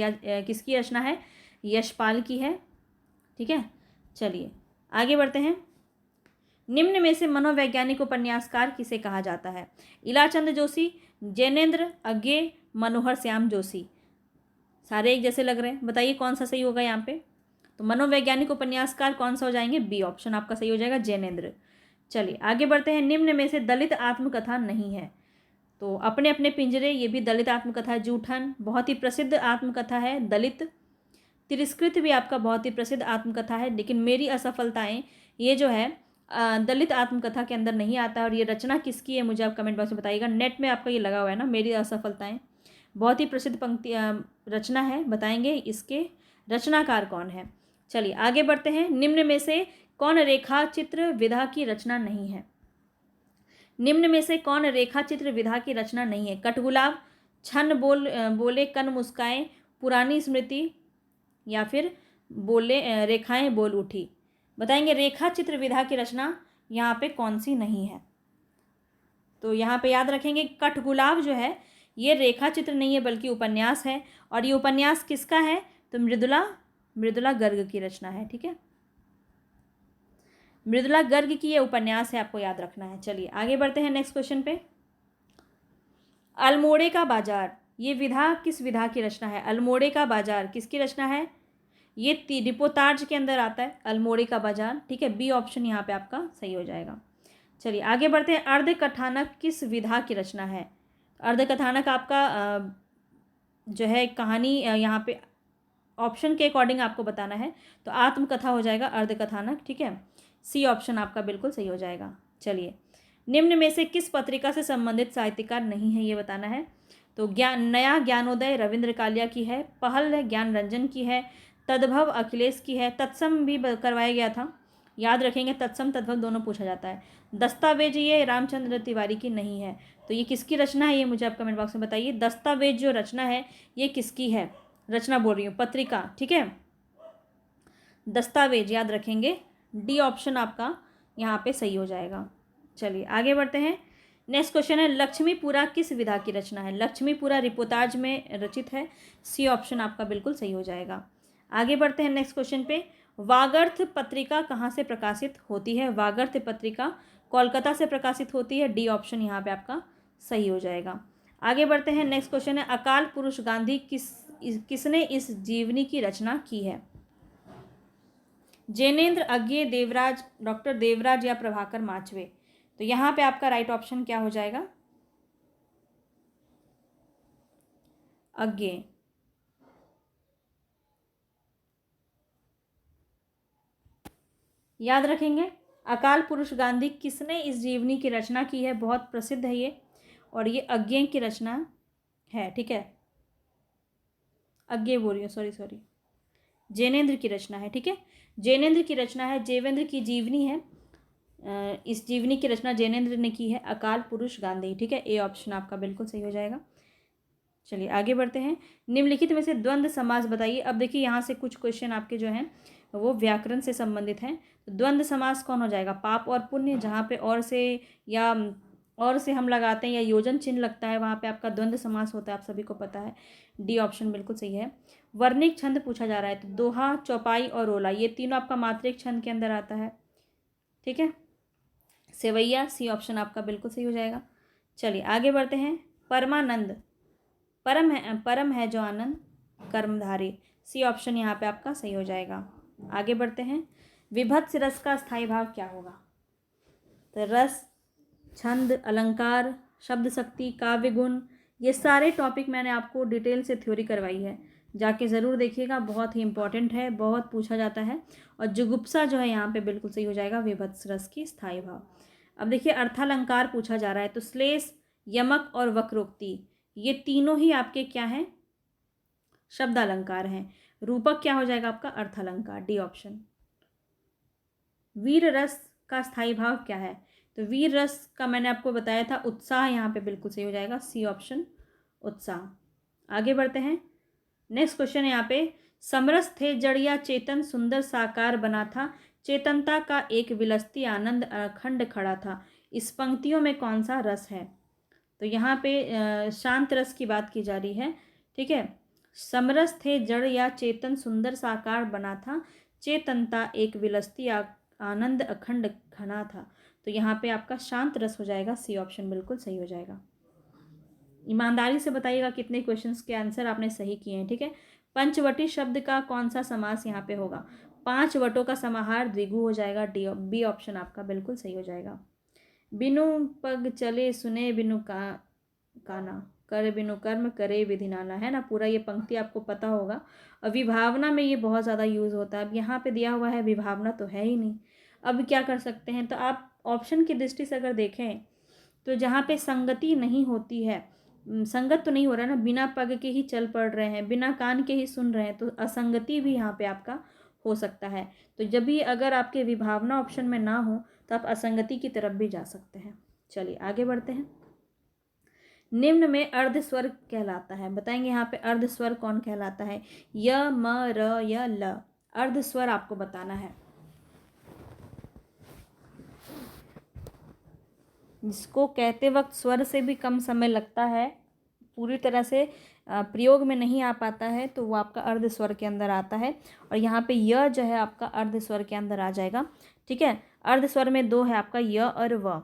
किसकी रचना है? यशपाल की है, ठीक है। चलिए आगे बढ़ते हैं। निम्न में से मनोवैज्ञानिक उपन्यासकार किसे कहा जाता है? इलाचंद जोशी, जैनेन्द्र अज्ञे, मनोहर श्याम जोशी। सारे एक जैसे लग रहे हैं, बताइए कौन सा सही होगा यहाँ पे। तो मनोवैज्ञानिक उपन्यासकार कौन सा हो जाएंगे? बी ऑप्शन आपका सही हो जाएगा, जैनेन्द्र। चलिए आगे बढ़ते हैं। निम्न में से दलित आत्मकथा नहीं है। तो अपने अपने पिंजरे, ये भी दलित आत्मकथा है। जूठन बहुत ही प्रसिद्ध आत्मकथा है, दलित। तिरस्कृत भी आपका बहुत ही प्रसिद्ध आत्मकथा है, लेकिन मेरी असफलताएं ये जो है दलित आत्मकथा के अंदर नहीं आता है। और ये रचना किसकी है मुझे आप कमेंट बॉक्स में बताइएगा। नेट में आपका ये लगा हुआ है ना, मेरी असफलताएं, बहुत ही प्रसिद्ध पंक्ति रचना है, बताएंगे इसके रचनाकार कौन है। चलिए आगे बढ़ते हैं। निम्न में से कौन रेखा चित्र विधा की रचना नहीं है? निम्न में से कौन रेखा चित्र विधा की रचना नहीं है? कटगुलाब, छन बोले कन मुस्काए, पुरानी स्मृति, या फिर बोले रेखाएं बोल उठी। बताएंगे रेखा चित्र विधा की रचना यहाँ पे कौन सी नहीं है? तो यहाँ पे याद रखेंगे कटगुलाब जो है ये रेखा चित्र नहीं है बल्कि उपन्यास है। और ये उपन्यास किसका है? तो मृदुला गर्ग की रचना है। ठीक है, मृदुला गर्ग की ये उपन्यास है, आपको याद रखना है। चलिए आगे बढ़ते हैं नेक्स्ट क्वेश्चन पे। अल्मोड़े का बाजार, ये विधा किस विधा की रचना है? अल्मोड़े का बाजार किसकी रचना है? ये रिपोर्ताज के अंदर आता है अल्मोड़े का बाजार। ठीक है, बी ऑप्शन यहाँ पे आपका सही हो जाएगा। चलिए आगे बढ़ते हैं। अर्ध कथानक किस विधा की रचना है? अर्ध कथानक आपका जो है कहानी यहाँ पे ऑप्शन के अकॉर्डिंग आपको बताना है, तो आत्मकथा हो जाएगा अर्ध कथानक। ठीक है, सी ऑप्शन आपका बिल्कुल सही हो जाएगा। चलिए निम्न में से किस पत्रिका से संबंधित साहित्यकार नहीं है ये बताना है। तो नया ज्ञानोदय रविंद्र कालिया की है, पहल ज्ञान रंजन की है, तद्भव अखिलेश की है, तत्सम भी करवाया गया था, याद रखेंगे तत्सम तद्भव दोनों पूछा जाता है। दस्तावेज ये रामचंद्र तिवारी की नहीं है, तो ये किसकी रचना है ये मुझे आप कमेंट बॉक्स में बताइए। दस्तावेज जो रचना है ये किसकी है? रचना बोल रही हूँ, पत्रिका। ठीक है, दस्तावेज याद रखेंगे, डी ऑप्शन आपका यहाँ पे सही हो जाएगा। चलिए आगे बढ़ते हैं। नेक्स्ट क्वेश्चन है लक्ष्मीपुरा किस विधा की रचना है? लक्ष्मीपुरा रिपोर्ताज में रचित है, सी ऑप्शन आपका बिल्कुल सही हो जाएगा। आगे बढ़ते हैं नेक्स्ट क्वेश्चन पे। वागर्थ पत्रिका कहाँ से प्रकाशित होती है? वागर्थ पत्रिका कोलकाता से प्रकाशित होती है, डी ऑप्शन यहाँ पे आपका सही हो जाएगा। आगे बढ़ते हैं। नेक्स्ट क्वेश्चन है अकाल पुरुष गांधी किसने इस जीवनी की रचना की है? जैनेन्द्र, अज्ञे, देवराज, डॉक्टर देवराज या प्रभाकर माचवे। तो यहाँ पे आपका राइट ऑप्शन क्या हो जाएगा? अज्ञे। याद रखेंगे अकाल पुरुष गांधी किसने इस जीवनी की रचना की है? बहुत प्रसिद्ध है ये, और ये अज्ञे की रचना है। ठीक है, अज्ञे बोल रही हूँ, सॉरी, जैनेन्द्र की रचना है। ठीक है, जैनेन्द्र की रचना है, जैवेंद्र की जीवनी है। इस जीवनी की रचना जैनेन्द्र ने की है, अकाल पुरुष गांधी। ठीक है, ए ऑप्शन आपका बिल्कुल सही हो जाएगा। चलिए आगे बढ़ते हैं। निम्नलिखित में से द्वंद्व समास बताइए। अब देखिए यहाँ से कुछ क्वेश्चन आपके जो हैं वो व्याकरण से संबंधित हैं। तो द्वंद्व समास कौन हो जाएगा? पाप और पुण्य, जहाँ पे और से या और से हम लगाते हैं या योजन चिन्ह लगता है वहाँ पे आपका द्वंद्व समास होता है, आप सभी को पता है, डी ऑप्शन बिल्कुल सही है। वर्णिक छंद पूछा जा रहा है, तो दोहा, चौपाई और रोला ये तीनों आपका मात्रिक छंद के अंदर आता है। ठीक है, सेवैया, सी ऑप्शन आपका बिल्कुल सही हो जाएगा। चलिए आगे बढ़ते हैं। परमानंद, परम है जो आनंद कर्मधारी, सी ऑप्शन यहाँ पे आपका सही हो जाएगा। आगे बढ़ते हैं। विभत्स रस का स्थायी भाव क्या होगा? तो रस, छंद, अलंकार, शब्द शक्ति, काव्य गुण, ये सारे टॉपिक मैंने आपको डिटेल से थ्योरी करवाई है, जाके ज़रूर देखिएगा, बहुत ही इंपॉर्टेंट है, बहुत पूछा जाता है। और जुगुप्सा जो है यहाँ पे बिल्कुल सही हो जाएगा, विभत्स रस की स्थायी भाव। अब देखिए अर्थालंकार पूछा जा रहा है, तो श्लेष, यमक और वक्रोक्ति ये तीनों ही आपके क्या हैं? शब्द अलंकार हैं। रूपक क्या हो जाएगा आपका? अर्थालंकार, डी ऑप्शन। वीर रस का स्थायी भाव क्या है? तो वीर रस का मैंने आपको बताया था उत्साह, यहाँ पे बिल्कुल सही हो जाएगा, सी ऑप्शन उत्साह। आगे बढ़ते हैं। नेक्स्ट क्वेश्चन है यहाँ पे, समरस थे जड़ या चेतन सुंदर साकार बना था, चेतनता का एक विलसती आनंद अखंड खड़ा था, इस पंक्तियों में कौन सा रस है? तो यहाँ पे शांत रस की बात की जा रही है। ठीक है, समरस थे जड़ या चेतन सुंदर साकार बना था, चेतनता एक विलसती आनंद अखंड घना था, तो यहाँ पे आपका शांत रस हो जाएगा, सी ऑप्शन बिल्कुल सही हो जाएगा। ईमानदारी से बताइएगा कितने क्वेश्चंस के आंसर आपने सही किए हैं। ठीक है, पंचवटी शब्द का कौन सा समास यहाँ पे होगा? 5 वटों का समाहार द्विगु हो जाएगा, डी बी ऑप्शन आपका बिल्कुल सही हो जाएगा। बिनु पग चले सुने बिनु काना कर बिनु कर्म करे विधि नाना, है ना। पूरा ये पंक्ति आपको पता होगा। और विभावना में ये बहुत ज़्यादा यूज़ होता है। अब यहाँ पे दिया हुआ है विभावना तो है ही नहीं, अब क्या कर सकते हैं। तो आप ऑप्शन की दृष्टि से अगर देखें तो जहाँ पे संगति नहीं होती है, संगत तो नहीं हो रहा है ना, बिना पग के ही चल पड़ रहे हैं, बिना कान के ही सुन रहे हैं, तो असंगति भी यहाँ पे आपका हो सकता है। तो जब भी अगर आपके विभावना ऑप्शन में ना हो तो आप असंगति की तरफ भी जा सकते हैं। चलिए आगे बढ़ते हैं। निम्न में अर्ध स्वर कहलाता है, बताएंगे यहाँ पे अर्ध स्वर कौन कहलाता है। य म र य ल, अर्ध स्वर आपको बताना है। जिसको कहते वक्त स्वर से भी कम समय लगता है, पूरी तरह से प्रयोग में नहीं आ पाता है, तो वो आपका अर्ध स्वर के अंदर आता है। और यहाँ पे य जो है आपका अर्ध स्वर के अंदर आ जाएगा। ठीक है, अर्ध स्वर में दो है आपका य और व,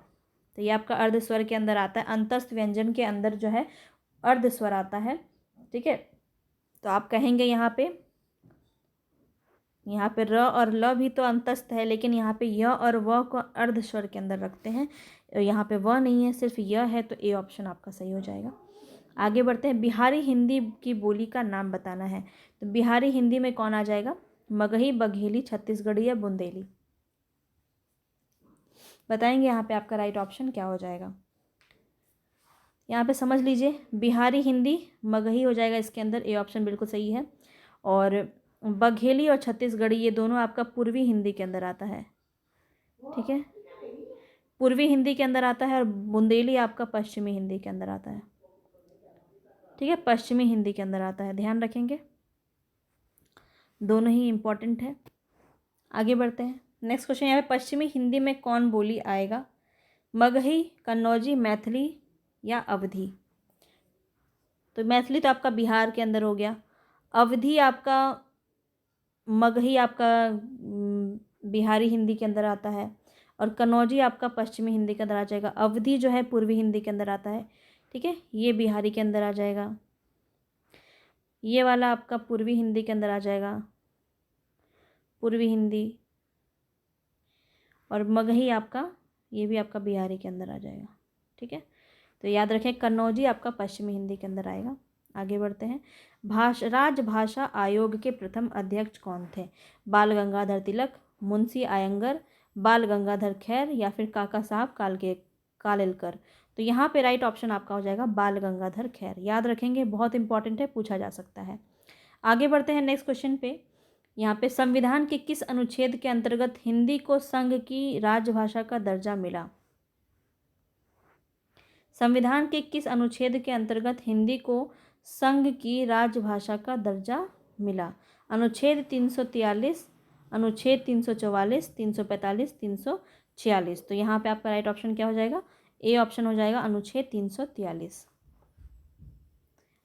तो ये आपका अर्ध स्वर के अंदर आता है। अंतस्थ व्यंजन के अंदर जो है अर्ध स्वर आता है। ठीक है, तो आप कहेंगे यहाँ पे र और ल भी तो अंतस्थ है, लेकिन यहाँ पे य और व को अर्ध स्वर के अंदर रखते हैं। यहाँ पे व नहीं है, सिर्फ य है, तो ए ऑप्शन आपका सही हो जाएगा। आगे बढ़ते हैं। बिहारी हिंदी की बोली का नाम बताना है। तो बिहारी हिंदी में कौन आ जाएगा। मगही, बघेली, छत्तीसगढ़ी या बुंदेली, बताएंगे यहाँ पे आपका राइट ऑप्शन क्या हो जाएगा। यहाँ पे समझ लीजिए, बिहारी हिंदी मगही हो जाएगा इसके अंदर, ए ऑप्शन बिल्कुल सही है। और बघेली और छत्तीसगढ़ी ये दोनों आपका पूर्वी हिंदी के अंदर आता है। ठीक है, पूर्वी हिंदी के अंदर आता है, और बुंदेली आपका पश्चिमी हिंदी के अंदर आता है। ठीक है, पश्चिमी हिंदी के अंदर आता है, ध्यान रखेंगे, दोनों ही इम्पॉर्टेंट है। आगे बढ़ते हैं। नेक्स्ट क्वेश्चन, यहाँ पे पश्चिमी हिंदी में कौन बोली आएगा। मगही, कन्नौजी, मैथिली या अवधी। तो मैथिली तो आपका बिहार के अंदर हो गया, अवधी आपका, मगही आपका बिहारी हिंदी के अंदर आता है, और कन्नौजी आपका पश्चिमी हिंदी के अंदर आ जाएगा। अवधी जो है पूर्वी हिंदी के अंदर आता है। ठीक है, ये बिहारी के अंदर आ जाएगा। ये वाला आपका पूर्वी हिंदी के अंदर आ जाएगा, पूर्वी हिंदी। और मगही आपका, ये भी आपका बिहारी के अंदर आ जाएगा। ठीक है, तो याद रखें, कन्नौजी आपका पश्चिमी हिंदी के अंदर आएगा। आगे बढ़ते हैं। राजभाषा आयोग के प्रथम अध्यक्ष कौन थे। बाल गंगाधर तिलक, मुंशी आयंगर, बाल गंगाधर खैर या फिर काका साहब कालेलकर। तो यहाँ पे राइट ऑप्शन आपका हो जाएगा बाल गंगाधर खैर। याद रखेंगे, बहुत इंपॉर्टेंट है, पूछा जा सकता है। आगे बढ़ते हैं नेक्स्ट क्वेश्चन पे। यहाँ पे संविधान के किस अनुच्छेद के अंतर्गत हिंदी को संघ की राजभाषा का दर्जा मिला। संविधान के किस अनुच्छेद के अंतर्गत हिंदी को संघ की राजभाषा का दर्जा मिला। अनुच्छेद 343, अनुच्छेद 344, 345, 346। तो यहाँ पे आपका राइट ऑप्शन क्या हो जाएगा, ए ऑप्शन हो जाएगा, अनुच्छेद 343।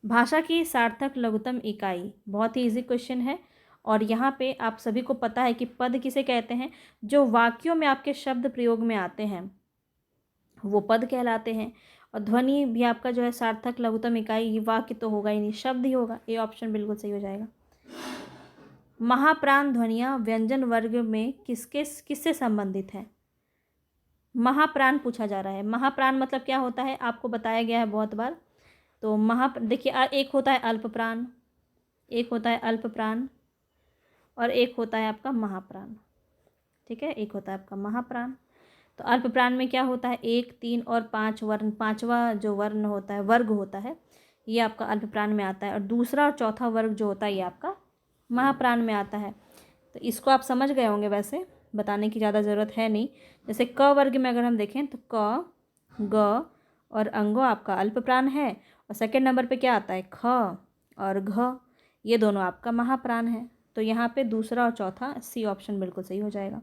भाषा की सार्थक लघुत्तम इकाई, बहुत ही इजी क्वेश्चन है। और यहाँ पे आप सभी को पता है कि पद किसे कहते हैं, जो वाक्यों में आपके शब्द प्रयोग में आते हैं वो पद कहलाते हैं। और ध्वनि भी आपका जो है सार्थक लघुत्तम इकाई, वाक्य तो होगा ही नहीं, शब्द ही होगा, ए ऑप्शन बिल्कुल सही हो जाएगा। महाप्राण ध्वनियाँ व्यंजन वर्ग में किससे संबंधित है। महाप्राण पूछा जा रहा है। महाप्राण मतलब क्या होता है, आपको बताया गया है बहुत बार। तो देखिए, एक होता है अल्प प्राण, एक होता है अल्प प्राण, और एक होता है आपका महाप्राण। ठीक है, एक होता है आपका महाप्राण। तो अल्प प्राण में क्या होता है, 1, 3 और 5 वर्ण, पांचवा जो वर्ण होता है, वर्ग होता है, ये आपका अल्प प्राण में आता है। और दूसरा और चौथा वर्ग जो होता है ये आपका महाप्राण में आता है। तो इसको आप समझ गए होंगे, वैसे बताने की ज़्यादा ज़रूरत है नहीं। जैसे क वर्ग में अगर हम देखें तो क, ग और अंगो आपका अल्प प्राण है, और सेकेंड नंबर पे क्या आता है, ख और घ, ये दोनों आपका महाप्राण है। तो यहाँ पे दूसरा और चौथा, सी ऑप्शन बिल्कुल सही हो जाएगा।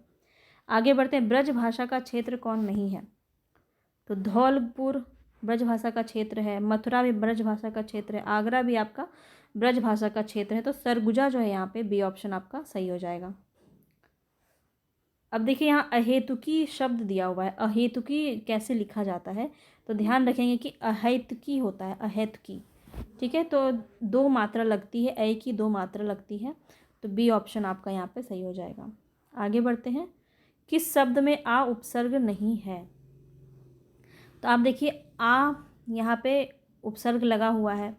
आगे बढ़ते हैं। ब्रज भाषा का क्षेत्र कौन नहीं है। तो धौलपुर ब्रज भाषा का क्षेत्र है, मथुरा भी ब्रज भाषा का क्षेत्र है, आगरा भी आपका ब्रज भाषा का क्षेत्र है। तो सरगुजा जो है यहाँ पे बी ऑप्शन आपका सही हो जाएगा। अब देखिए, यहाँ अहेतुकी शब्द दिया हुआ है, अहेतुकी कैसे लिखा जाता है, तो ध्यान रखेंगे कि अहेतुकी होता है, अहेतुकी। ठीक है, तो 2 मात्रा लगती है, ए की 2 मात्रा लगती है, तो बी ऑप्शन आपका यहाँ पे सही हो जाएगा। आगे बढ़ते हैं। किस शब्द में आ उपसर्ग नहीं है। तो आप देखिए, आ यहाँ पे उपसर्ग लगा हुआ है।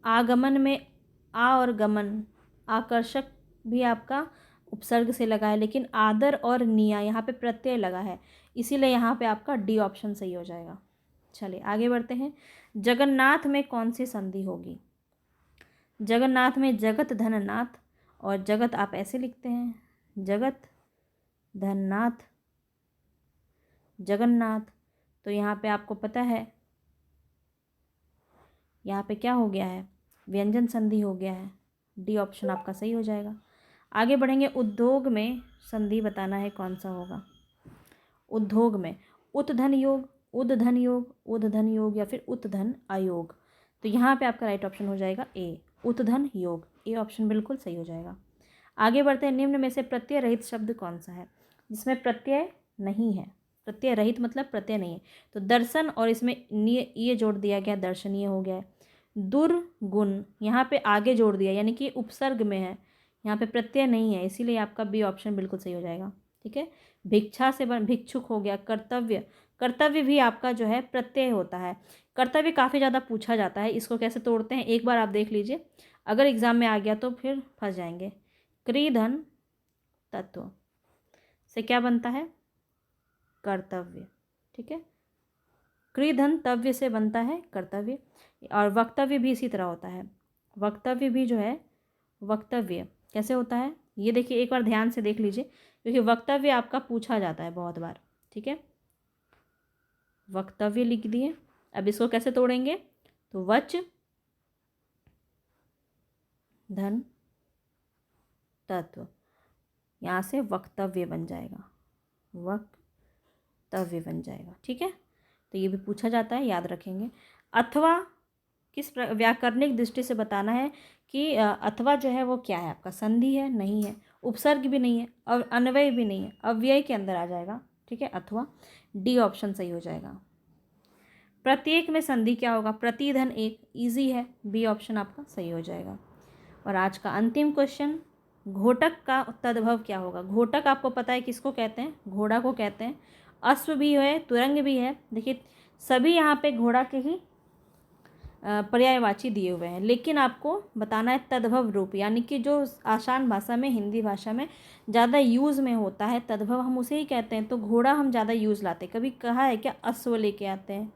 आगमन में आ और गमन, आकर्षक भी आपका उपसर्ग से लगा है, लेकिन आदर और निया यहाँ पे प्रत्यय लगा है, इसीलिए यहाँ पे आपका डी ऑप्शन सही हो जाएगा। चलिए आगे बढ़ते हैं। जगन्नाथ में कौन सी संधि होगी? जगन्नाथ में जगत धन नाथ, और जगत आप ऐसे लिखते हैं, जगत धन नाथ, जगन्नाथ। तो यहाँ पे आपको पता है यहाँ पे क्या हो गया है, व्यंजन संधि हो गया है। डी ऑप्शन आपका सही हो जाएगा। आगे बढ़ेंगे। उद्योग में संधि बताना है कौन सा होगा। उद्योग में उत्धन योग, उद्धन योग, उद्धन योग या फिर उत्धन आयोग। तो यहाँ पे आपका राइट ऑप्शन हो जाएगा ए, उत्धन योग। ए ऑप्शन बिल्कुल सही हो जाएगा। आगे बढ़ते हैं। निम्न में से प्रत्यय रहित शब्द कौन सा है जिसमें प्रत्यय नहीं है? प्रत्यय रहित मतलब प्रत्यय नहीं है। तो दर्शन, और इसमें ये जोड़ दिया गया, दर्शनीय हो गया है। दुर्गुण यहाँ पे आगे जोड़ दिया, यानी कि उपसर्ग में है, यहाँ पे प्रत्यय नहीं है, इसीलिए आपका बी ऑप्शन बिल्कुल सही हो जाएगा। ठीक है। भिक्षा से भिक्षुक हो गया। कर्तव्य, कर्तव्य भी आपका जो है प्रत्यय होता है। कर्तव्य काफ़ी ज़्यादा पूछा जाता है, इसको कैसे तोड़ते हैं एक बार आप देख लीजिए, अगर एग्जाम में आ गया तो फिर फंस जाएंगे। क्रीधन तत्व से क्या बनता है? कर्तव्य। ठीक है। क्रीधन तव्य से बनता है कर्तव्य। और वक्तव्य भी इसी तरह होता है। वक्तव्य भी जो है, वक्तव्य कैसे होता है ये देखिए, एक बार ध्यान से देख लीजिए, क्योंकि वक्तव्य आपका पूछा जाता है बहुत बार। ठीक है। वक्तव्य लिख दिए। अब इसको कैसे तोड़ेंगे? तो वच धन तत्व, यहाँ से वक्तव्य बन जाएगा, वक्तव्य बन जाएगा। ठीक है। तो ये भी पूछा जाता है, याद रखेंगे। अथवा किस व्याकरणिक दृष्टि से बताना है कि अथवा जो है वो क्या है आपका? संधि है? नहीं है। उपसर्ग भी नहीं है और अन्वय भी नहीं है, अव्यय के अंदर आ जाएगा। ठीक है। अथवा, डी ऑप्शन सही हो जाएगा। प्रत्येक में संधि क्या होगा? प्रतिधन एक, इजी है, बी ऑप्शन आपका सही हो जाएगा। और आज का अंतिम क्वेश्चन, घोटक का तद्भव क्या होगा? घोटक आपको पता है किसको कहते हैं? घोड़ा को कहते हैं। अश्व भी है, तुरंग भी है। देखिए सभी यहाँ पे घोड़ा के ही पर्यायवाची दिए हुए हैं, लेकिन आपको बताना है तद्भव रूप, यानी कि जो आसान भाषा में, हिंदी भाषा में ज़्यादा यूज़ में होता है, तद्भव हम उसे ही कहते हैं। तो घोड़ा हम ज़्यादा यूज़ लाते हैं। कभी कहा है क्या अश्व लेके आते हैं?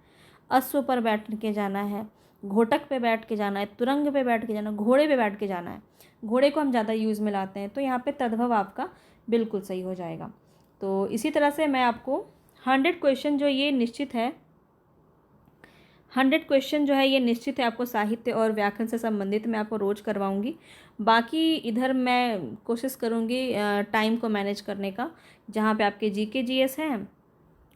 अश्व पर बैठ के जाना है, घोटक पे बैठ के जाना है, तुरंग पे बैठ के जाना है, घोड़े पे बैठ के जाना है। घोड़े को हम ज़्यादा यूज़ में लाते हैं, तो यहाँ पे तद्भव आपका बिल्कुल सही हो जाएगा। तो इसी तरह से मैं आपको 100 क्वेश्चन जो ये निश्चित है, 100 क्वेश्चन जो है ये निश्चित है आपको साहित्य और व्याकरण से संबंधित मैं आपको रोज़ करवाऊँगी। बाकी इधर मैं कोशिश करूँगी टाइम को मैनेज करने का, जहाँ पे आपके जीके जीएस हैं,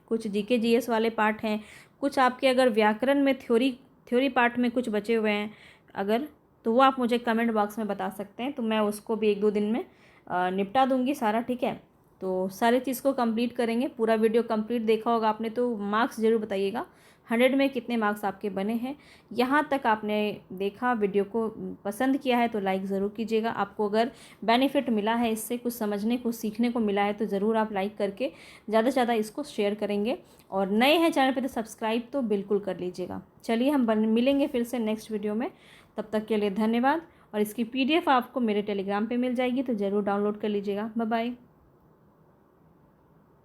कुछ जीके जीएस वाले पार्ट हैं, कुछ आपके अगर व्याकरण में थ्योरी पार्ट में कुछ बचे हुए हैं अगर, तो वो आप मुझे कमेंट बॉक्स में बता सकते हैं, तो मैं उसको भी 1-2 दिन में निपटा दूँगी सारा। ठीक है। तो सारी चीज़ को कंप्लीट करेंगे। पूरा वीडियो कंप्लीट देखा होगा आपने तो मार्क्स ज़रूर बताइएगा, 100 में कितने मार्क्स आपके बने हैं। यहाँ तक आपने देखा, वीडियो को पसंद किया है तो लाइक ज़रूर कीजिएगा। आपको अगर बेनिफिट मिला है, इससे कुछ समझने को, सीखने को मिला है, तो ज़रूर आप लाइक करके ज़्यादा से ज़्यादा इसको शेयर करेंगे। और नए हैं चैनल पे तो सब्सक्राइब तो बिल्कुल कर लीजिएगा। चलिए हम मिलेंगे फिर से नेक्स्ट वीडियो में, तब तक के लिए धन्यवाद। और इसकी PDF आपको मेरे टेलीग्राम पे मिल जाएगी, तो ज़रूर डाउनलोड कर लीजिएगा। Bye bye.